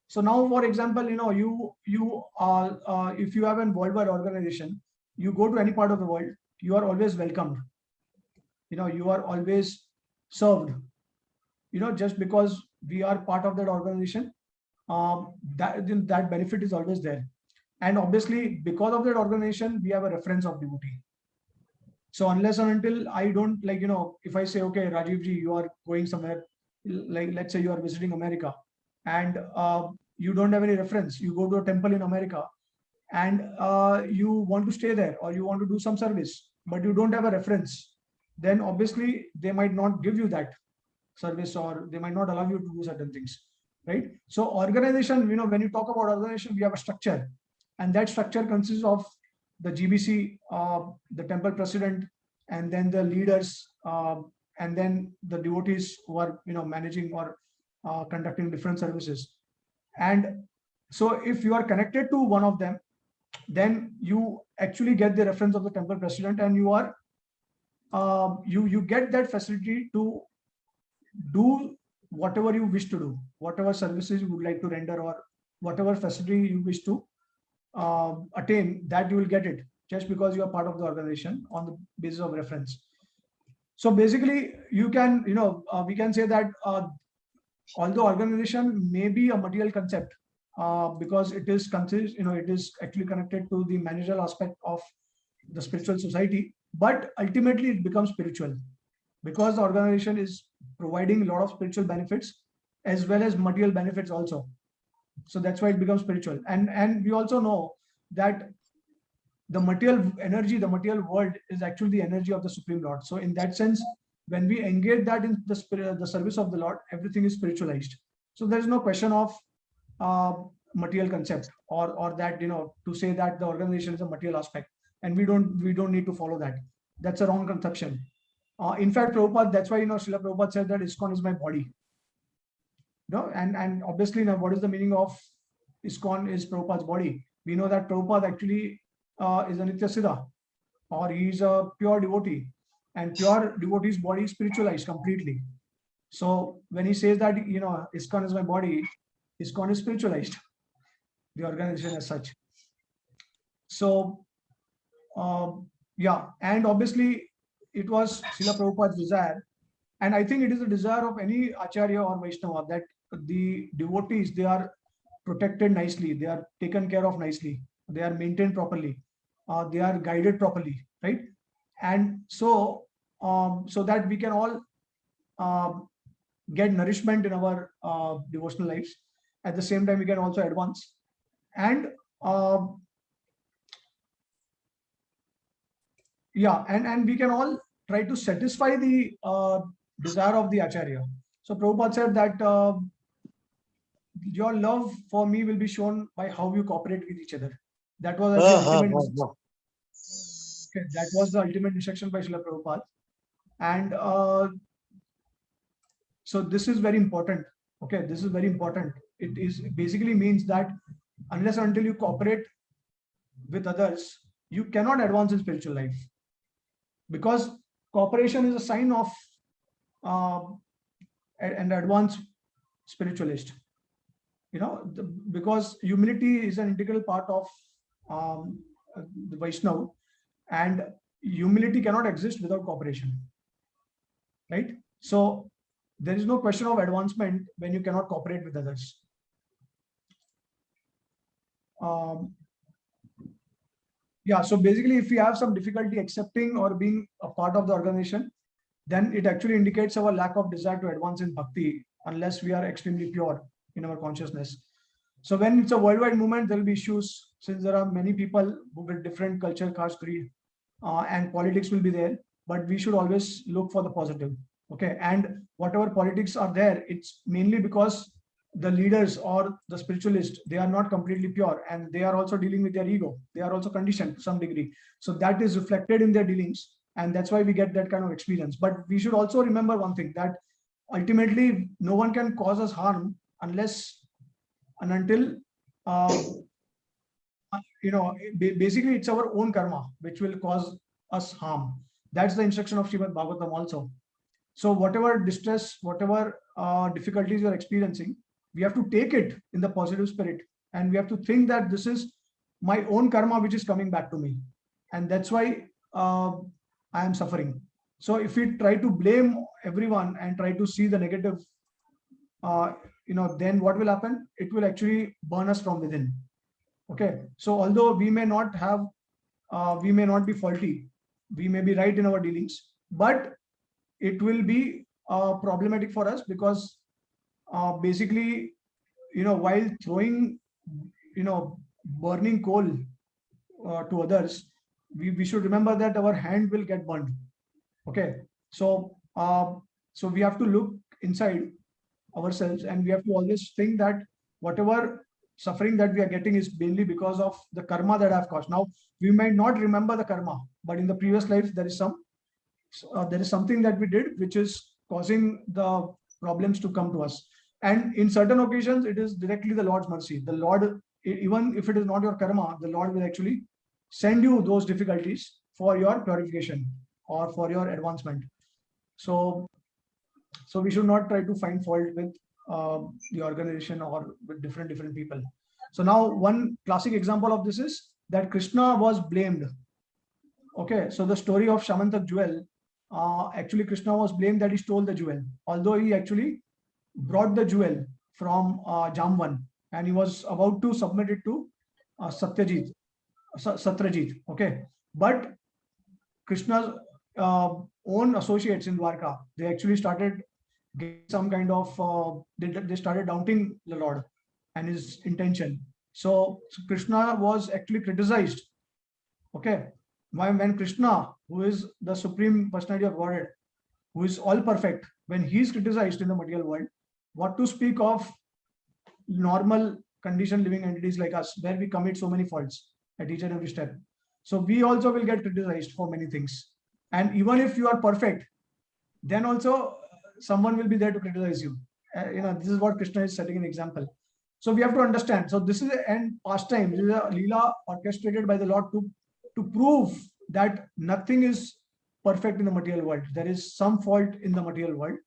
So now, for example, you are if you have a worldwide organization, you go to any part of the world, you are always welcomed. You are always served. Just because we are part of that organization, that benefit is always there. And obviously, because of that organization, we have a reference of devotee. So unless and until I don't, if I say, okay, Rajiv ji, you are going somewhere, like let's say you are visiting America, and you don't have any reference, you go to a temple in America, and you want to stay there, or you want to do some service, but you don't have a reference, then obviously they might not give you that service, or they might not allow you to do certain things, right? So organization, when you talk about organization, we have a structure, and that structure consists of the GBC, the temple president, and then the leaders, and then the devotees who are managing or conducting different services. And so if you are connected to one of them, then you actually get the reference of the temple president, and you are you get that facility to do whatever you wish to do, whatever services you would like to render, or whatever facility you wish to attain, that you will get it just because you are part of the organization on the basis of reference. So basically, you can, we can say that although organization may be a material concept, because it is considered, it is actually connected to the managerial aspect of the spiritual society, but ultimately it becomes spiritual, because the organization is providing a lot of spiritual benefits as well as material benefits also. So that's why it becomes spiritual. And we also know that the material energy, the material world is actually the energy of the Supreme Lord. So in that sense, when we engage that in the spirit, the service of the Lord, everything is spiritualized. So there is no question of material concept, or that, to say that the organization is a material aspect, and we don't need to follow that. That's a wrong conception. In fact, Prabhupada, that's why, Srila Prabhupada said that ISKCON is my body. And obviously, now what is the meaning of ISKCON is Prabhupada's body? We know that Prabhupada actually is a Nitya Siddha, or he is a pure devotee, and pure devotee's body is spiritualized completely. So when he says that, ISKCON is my body, ISKCON is spiritualized, the organization as such. So yeah, and obviously it was Srila Prabhupada's desire, and I think it is the desire of any Acharya or Vaishnava, that the devotees, they are protected nicely, they are taken care of nicely, they are maintained properly, they are guided properly, right? And so so that we can all get nourishment in our devotional lives. At the same time, we can also advance, and and we can all try to satisfy the desire of the Acharya. So Prabhupada said that your love for me will be shown by how you cooperate with each other. That was the ultimate. Okay, that was the ultimate instruction by Srila Prabhupada. And so this is very important. Okay, this is very important. It basically means that unless and until you cooperate with others, you cannot advance in spiritual life, because cooperation is a sign of an advanced spiritualist. Because humility is an integral part of the Vaishnava, and humility cannot exist without cooperation, right? So there is no question of advancement when you cannot cooperate with others. So basically, if we have some difficulty accepting or being a part of the organization, then it actually indicates our lack of desire to advance in bhakti, unless we are extremely pure in our consciousness. So when it's a worldwide movement, there will be issues, since there are many people with different culture, caste, creed, and politics will be there. But we should always look for the positive. Okay, and whatever politics are there, it's mainly because the leaders or the spiritualists, they are not completely pure, and they are also dealing with their ego. They are also conditioned to some degree. So that is reflected in their dealings, and that's why we get that kind of experience. But we should also remember one thing, that ultimately no one can cause us harm unless and until basically it's our own karma which will cause us harm. That's the instruction of Srimad Bhagavatam also. So whatever distress, whatever difficulties you're experiencing, we have to take it in the positive spirit, and we have to think that this is my own karma which is coming back to me, and that's why I am suffering. So if we try to blame everyone and try to see the negative, then what will happen? It will actually burn us from within. Okay, so although we may not be faulty, we may be right in our dealings, but it will be problematic for us, because basically, while throwing, burning coal to others, we should remember that our hand will get burned. Okay, so we have to look inside ourselves, and we have to always think that whatever suffering that we are getting is mainly because of the karma that I've caused. Now, we might not remember the karma, but in the previous life there is something that we did which is causing the problems to come to us. And in certain occasions, it is directly the Lord's mercy. The Lord, even if it is not your karma, the Lord will actually send you those difficulties for your purification or for your advancement. So we should not try to find fault with the organization or with different people. So now one classic example of this is that Krishna was blamed. Okay, so the story of Shamantak jewel, actually Krishna was blamed that he stole the jewel, although he actually brought the jewel from Jamvan, and he was about to submit it to Satyajit. Okay, but Krishna's own associates in Dwarka, they actually started getting some kind of they started doubting the Lord and his intention. So Krishna was actually criticized. Okay, when Krishna, who is the supreme personality of Godhead, who is all perfect, when he is criticized in the material world, what to speak of normal conditioned living entities like us, where we commit so many faults at each and every step. So we also will get criticized for many things. And even if you are perfect, then also someone will be there to criticize you. This is what Krishna is setting an example. So we have to understand. So this is an pastime. This is a Leela orchestrated by the Lord to prove that nothing is perfect in the material world. There is some fault in the material world,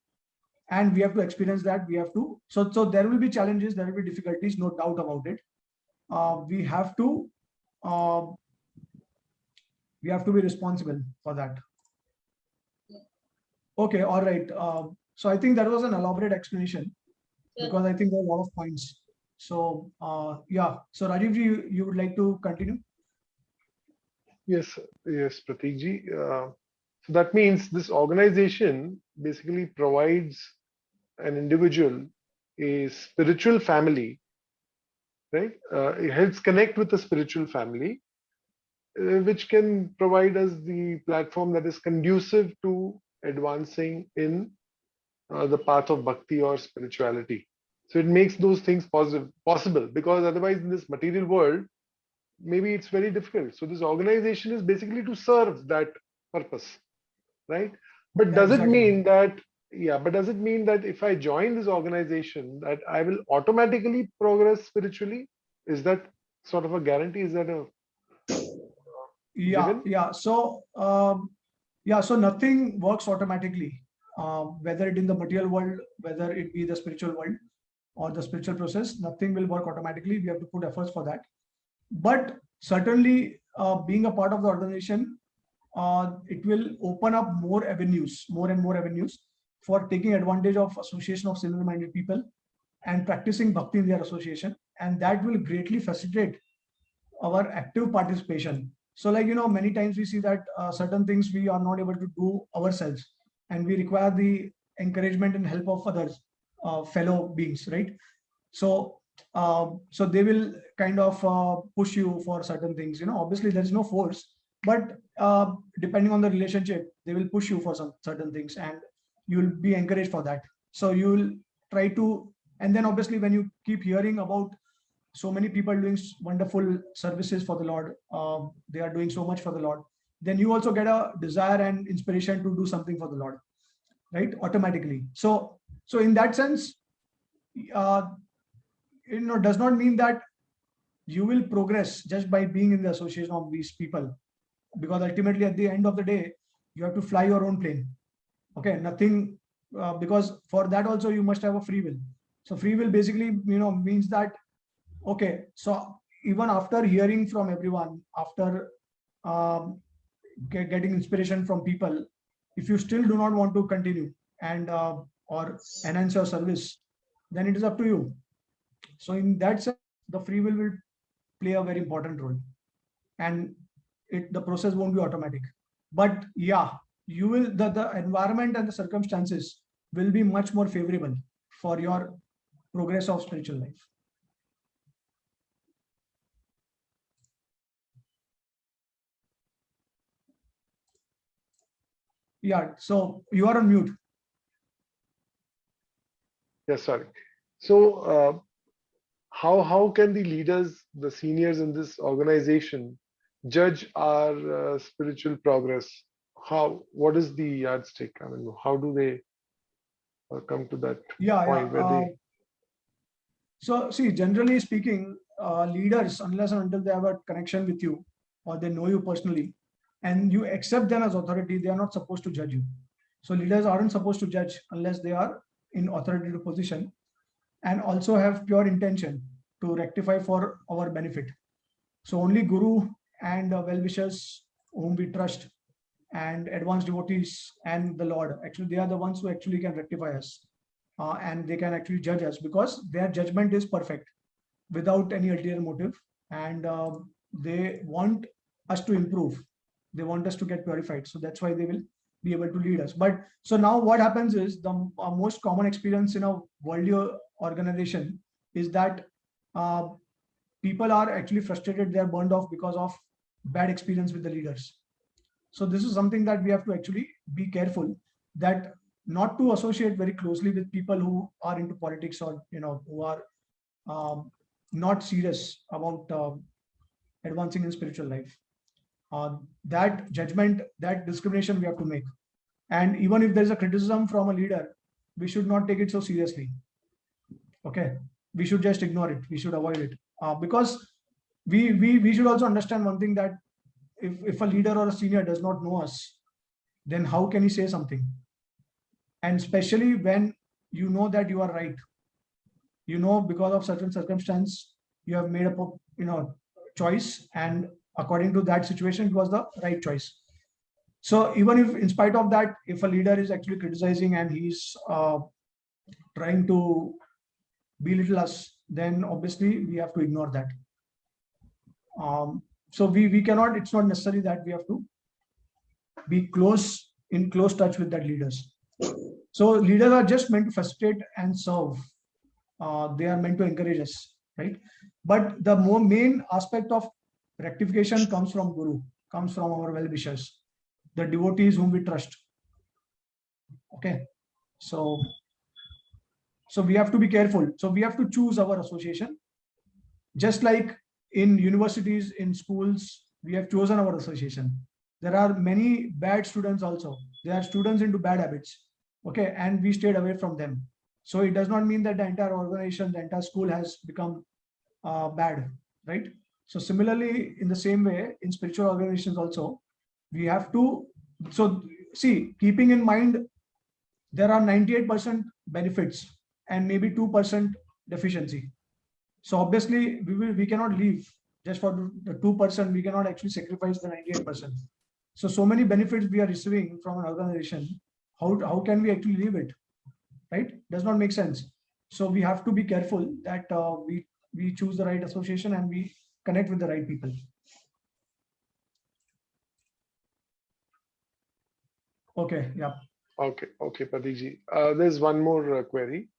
and we have to experience that. We have to. So there will be challenges. There will be difficulties. No doubt about it. We have to be responsible for that. Okay, all right. So I think that was an elaborate explanation, because I think there are a lot of points. So so Rajiv, you would like to continue? Yes, Prateek ji. So that means this organization basically provides an individual a spiritual family, right? It helps connect with the spiritual family, which can provide us the platform that is conducive to advancing in the path of bhakti or spirituality. So it makes those things possible, because otherwise, in this material world, maybe it's very difficult. So this organization is basically to serve that purpose, right? But Yeah, does it exactly. mean that, yeah, but does it mean that if I join this organization, that I will automatically progress spiritually? Is that sort of a guarantee? Is that a Yeah, given? yeah. So nothing works automatically, whether it in the material world, whether it be the spiritual world or the spiritual process, nothing will work automatically. We have to put efforts for that. But certainly, being a part of the organization, it will open up more avenues, more and more avenues for taking advantage of association of similar-minded people and practicing bhakti in their association, and that will greatly facilitate our active participation. So, like, many times we see that certain things we are not able to do ourselves, and we require the encouragement and help of others, fellow beings, right? So they will kind of push you for certain things. Obviously there is no force, but depending on the relationship, they will push you for some certain things, and you will be encouraged for that. So you will try to, and then obviously when you keep hearing about so many people doing wonderful services for the Lord, they are doing so much for the Lord, then you also get a desire and inspiration to do something for the Lord, right? Automatically. So in that sense, uh, does not mean that you will progress just by being in the association of these people, because ultimately at the end of the day you have to fly your own plane. Okay, nothing, because for that also you must have a free will. So free will basically means that, okay, so even after hearing from everyone, after um, getting inspiration from people, if you still do not want to continue and or enhance your service, then it is up to you. So in that sense, the free will play a very important role, and the process won't be automatic. But yeah, you will the environment and the circumstances will be much more favorable for your progress of spiritual life. Yeah. So you are on mute. Yes, sorry. So how can the leaders, the seniors in this organization, judge our spiritual progress? What is the yardstick? I mean, how do they come to that Yeah, yeah. point where they? So see, generally speaking, leaders, unless and until they have a connection with you or they know you personally and you accept them as authority, they are not supposed to judge you. So leaders aren't supposed to judge unless they are in authoritative position and also have pure intention to rectify for our benefit. So only Guru and well-wishers whom we trust and advanced devotees and the Lord, actually they are the ones who actually can rectify us, and they can actually judge us because their judgment is perfect without any ulterior motive, and they want us to improve, they want us to get purified, so that's why they will be able to lead us. But so now what happens is the most common experience in a worldly organization is that uh, people are actually frustrated, they are burned off because of bad experience with the leaders. So this is something that we have to actually be careful, that not to associate very closely with people who are into politics or who are um, not serious about advancing in spiritual life. That judgment, that discrimination we have to make. And even if there is a criticism from a leader, we should not take it so seriously. Okay, we should just ignore it. We should avoid it, because we should also understand one thing, that if a leader or a senior does not know us, then how can he say something? And especially when you know that you are right, because of certain circumstance you have made up a choice, and according to that situation it was the right choice. So even if in spite of that, if a leader is actually criticizing and he's trying to belittle us, then obviously we have to ignore that. So we cannot, it's not necessary that we have to be close in close touch with that leaders. So leaders are just meant to facilitate and serve. They are meant to encourage us, right? But the main aspect of rectification comes from Guru, comes from our well-wishers, the devotees whom we trust. Okay, so we have to be careful. So we have to choose our association. Just like in universities, in schools, we have chosen our association. There are many bad students also. There are students into bad habits. Okay, and we stayed away from them. So it does not mean that the entire organization, the entire school has become bad, right? So similarly, in the same way, in spiritual organizations also, we have to, so see, keeping in mind, there are 98% benefits and maybe 2% deficiency. So obviously, we cannot leave just for the 2%. We cannot actually sacrifice the 98%. So many benefits we are receiving from an organization. How can we actually leave it? Right? Does not make sense. So we have to be careful that we choose the right association and we connect with the right people. Okay. Yeah. Okay. Okay, Pratikji. There's one more query.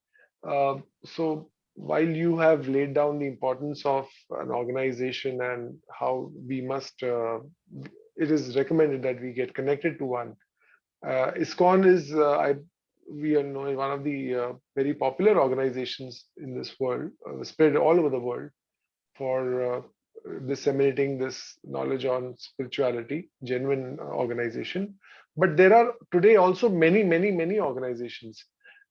So while you have laid down the importance of an organization and how we must, it is recommended that we get connected to one. ISKCON is, we are knowing, one of the very popular organizations in this world, spread all over the world for disseminating this knowledge on spirituality, genuine organization. But there are today also many organizations,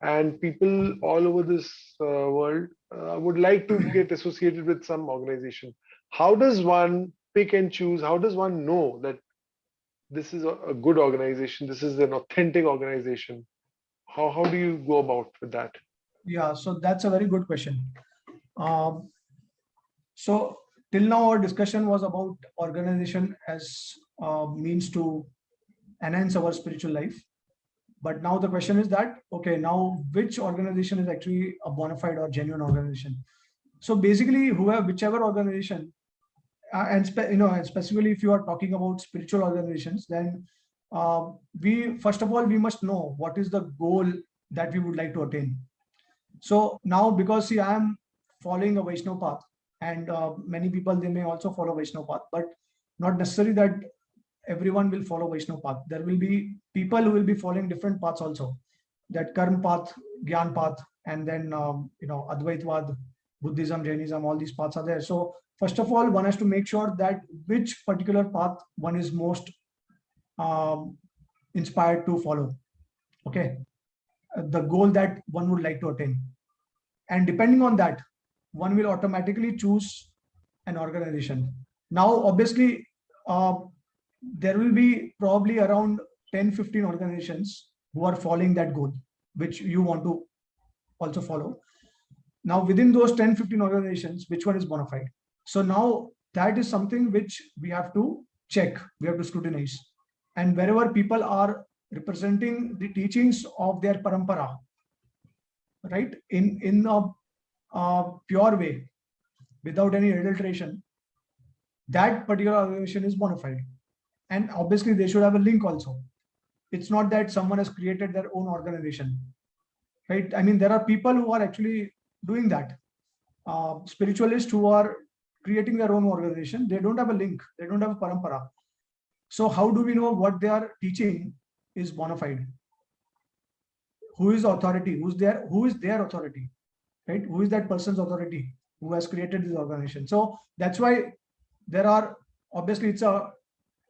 and people all over this world would like to get associated with some organization. How does one pick and choose? How does one know that this is a good organization, this is an authentic organization? How do you go about with that? Yeah, so that's a very good question. So till now our discussion was about organization as means to enhance our spiritual life. But now the question is that, okay, now which organization is actually a bona fide or genuine organization? So basically, whichever organization, and specifically if you are talking about spiritual organizations, then we first of all we must know what is the goal that we would like to attain. So now, because see, I am following a Vaishnava path, and many people, they may also follow Vaishnava path, but not necessarily that everyone will follow Vaishnava path. There will be people who will be following different paths also, that Karma path, Gyan path, and then Advaitwad, Buddhism, Jainism, all these paths are there. So first of all, one has to make sure that which particular path one is most inspired to follow. Okay, the goal that one would like to attain, and depending on that, one will automatically choose an organization. Now, obviously, there will be probably around 10-15 organizations who are following that goal, which you want to also follow. Now, within those 10-15 organizations, which one is bona fide? So now that is something which we have to check, we have to scrutinize. And wherever people are representing the teachings of their parampara, right, in a pure way, without any adulteration, that particular organization is bona fide. And obviously they should have a link also. It's not that someone has created their own organization, right? I mean, there are people who are actually doing that. Spiritualists who are creating their own organization, they don't have a link, they don't have a parampara. So how do we know what they are teaching is bona fide? Who is the authority? Who is their authority? Right? Who is that person's authority who has created this organization? So that's why there are, obviously it's a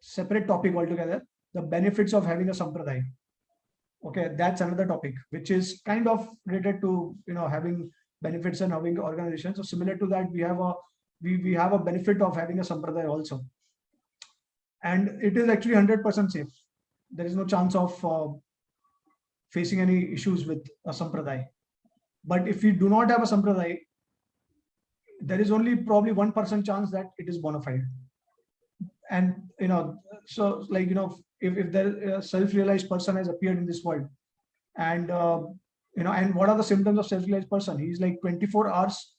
separate topic altogether, the benefits of having a sampradaya. Okay, that's another topic which is kind of related to having benefits and having organizations. So similar to that, we have a benefit of having a sampradaya also, and it is actually 100% safe. There is no chance of facing any issues with a sampradaya. But if we do not have a sampradaya, there is only probably 1% chance that it is bona fide. And so like if there a self-realized person has appeared in this world, and and what are the symptoms of self-realized person? He's like 24 hours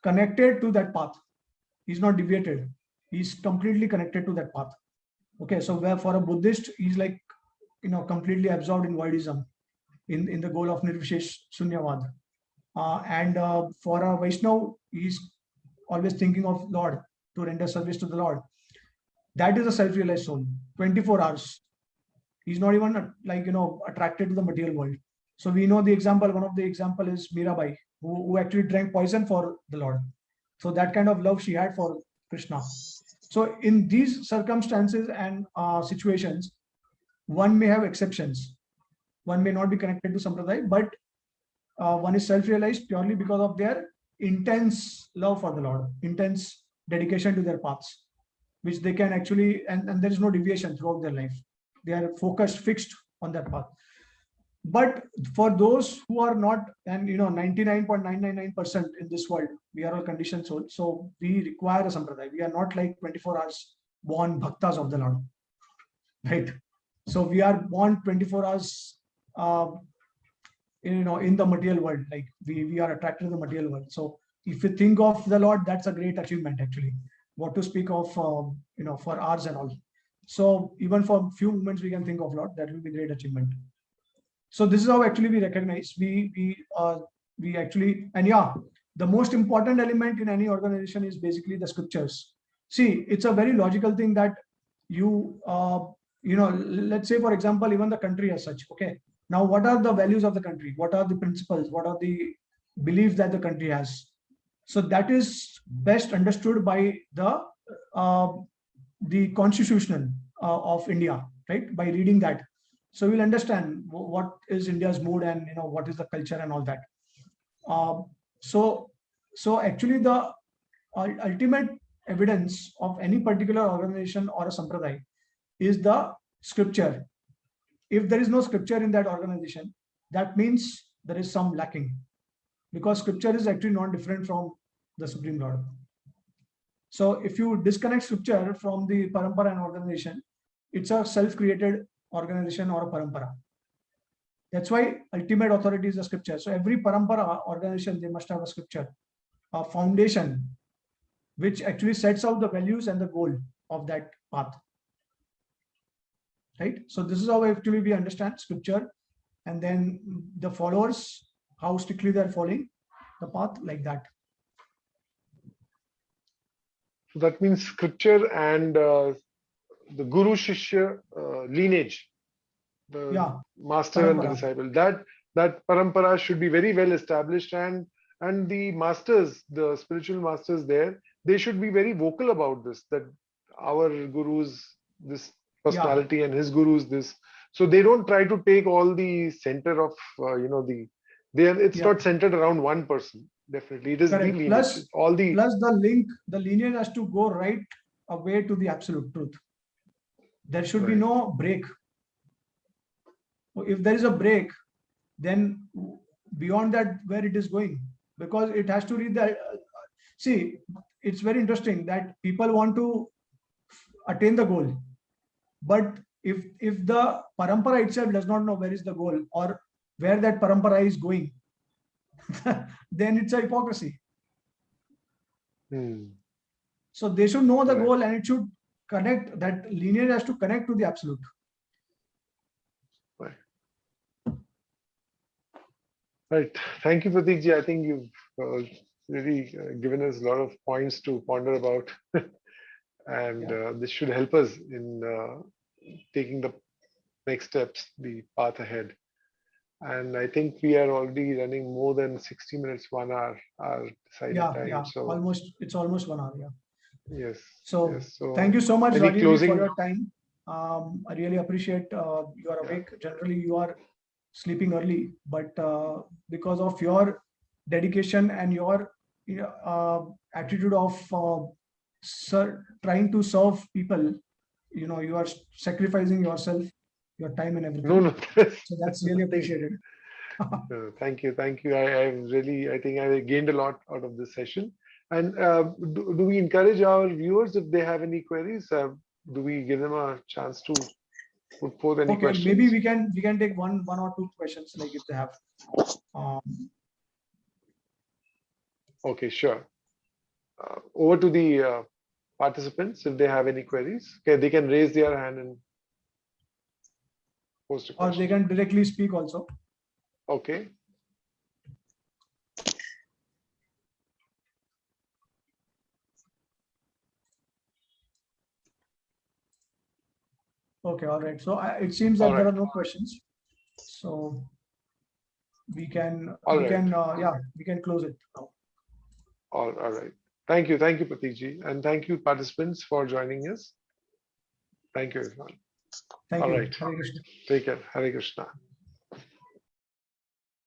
connected to that path. He's not deviated. He's completely connected to that path. Okay, so where for a Buddhist, he's like completely absorbed in voidism, in the goal of Nirvishesh Sunyavad. And for a Vaishnav, he's always thinking of Lord, to render service to the Lord. That is a self-realized soul, 24 hours. He's not even attracted to the material world. So we know the example, one of the example is Mirabai, who actually drank poison for the Lord. So that kind of love she had for Krishna. So in these circumstances and situations, one may have exceptions. One may not be connected to Sampradaya, but one is self-realized purely because of their intense love for the Lord, intense dedication to their paths, which they can actually, and there is no deviation throughout their life. They are focused, fixed on that path. But for those who are not, and 99.999% in this world, we are all conditioned souls. So we require a sampradaya. We are not like 24 hours born bhaktas of the Lord, right? So we are born 24 hours, in the material world. Like we are attracted to the material world. So if you think of the Lord, that's a great achievement actually. What to speak of, for hours and all. So even for few moments we can think of Lord, that will be great achievement. So this is how actually we recognize, we actually, and yeah, the most important element in any organization is basically the scriptures. See, it's a very logical thing that let's say for example, even the country as such. Okay, now what are the values of the country? What are the principles? What are the beliefs that the country has? So that is best understood by the constitution of India, right? By reading that. So we'll understand what is India's mood and what is the culture and all that. So actually the ultimate evidence of any particular organization or a sampradaya is the scripture. If there is no scripture in that organization, that means there is some lacking, because scripture is actually not different from the Supreme Lord. So if you disconnect scripture from the parampara and organization, it's a self-created organization or a parampara. That's why ultimate authority is the scripture. So every parampara organization, they must have a scripture, a foundation, which actually sets out the values and the goal of that path. Right? So this is how actually we understand scripture, and then the followers, how strictly they're following the path, like that. So that means scripture and the Guru Shishya lineage, the master parampara. and the disciple. That parampara should be very well established, and the masters, the spiritual masters there, they should be very vocal about this. That our gurus, this personality, and his gurus, this. So they don't try to take all the center of it's not centered around one person. Definitely, it is correct. the lineage. Plus the lineage has to go right away to the absolute truth. There should be no break. If there is a break, then beyond that, where it is going, because it has to read the. See, it's very interesting that people want to attain the goal, but if the parampara itself does not know where is the goal or where that parampara is going, then it's a hypocrisy. So they should know the goal, and it should connect, that lineage has to connect to the absolute. Right. Thank you, Prateekji. I think you've really given us a lot of points to ponder about, and this should help us in taking the next steps, the path ahead. And I think we are already running more than 60 minutes, 1 hour, our decided time. So it's almost 1 hour. Yes. So, yes. So thank you so much, any Rajiv, closing? for your time. I really appreciate you are awake. Generally, you are sleeping early, but because of your dedication and your attitude of trying to serve people, you are sacrificing yourself, your time and everything. No. So that's really appreciated. Thank you. I think I gained a lot out of this session. And do we encourage our viewers, if they have any queries? Do we give them a chance to put forth any questions? Maybe we can take one or two questions, like if they have. Okay, sure. Over to the participants, if they have any queries. Okay, they can raise their hand and post a or they question. can directly speak also. Okay. Okay, all right. So it seems All that there right. are no questions. So we can All we right. can yeah, we can close it now. All right. Thank you, Prateekji, and thank you, participants, for joining us. Thank you, everyone. Thank All you. right. Hare Krishna. Take care. Hare Krishna.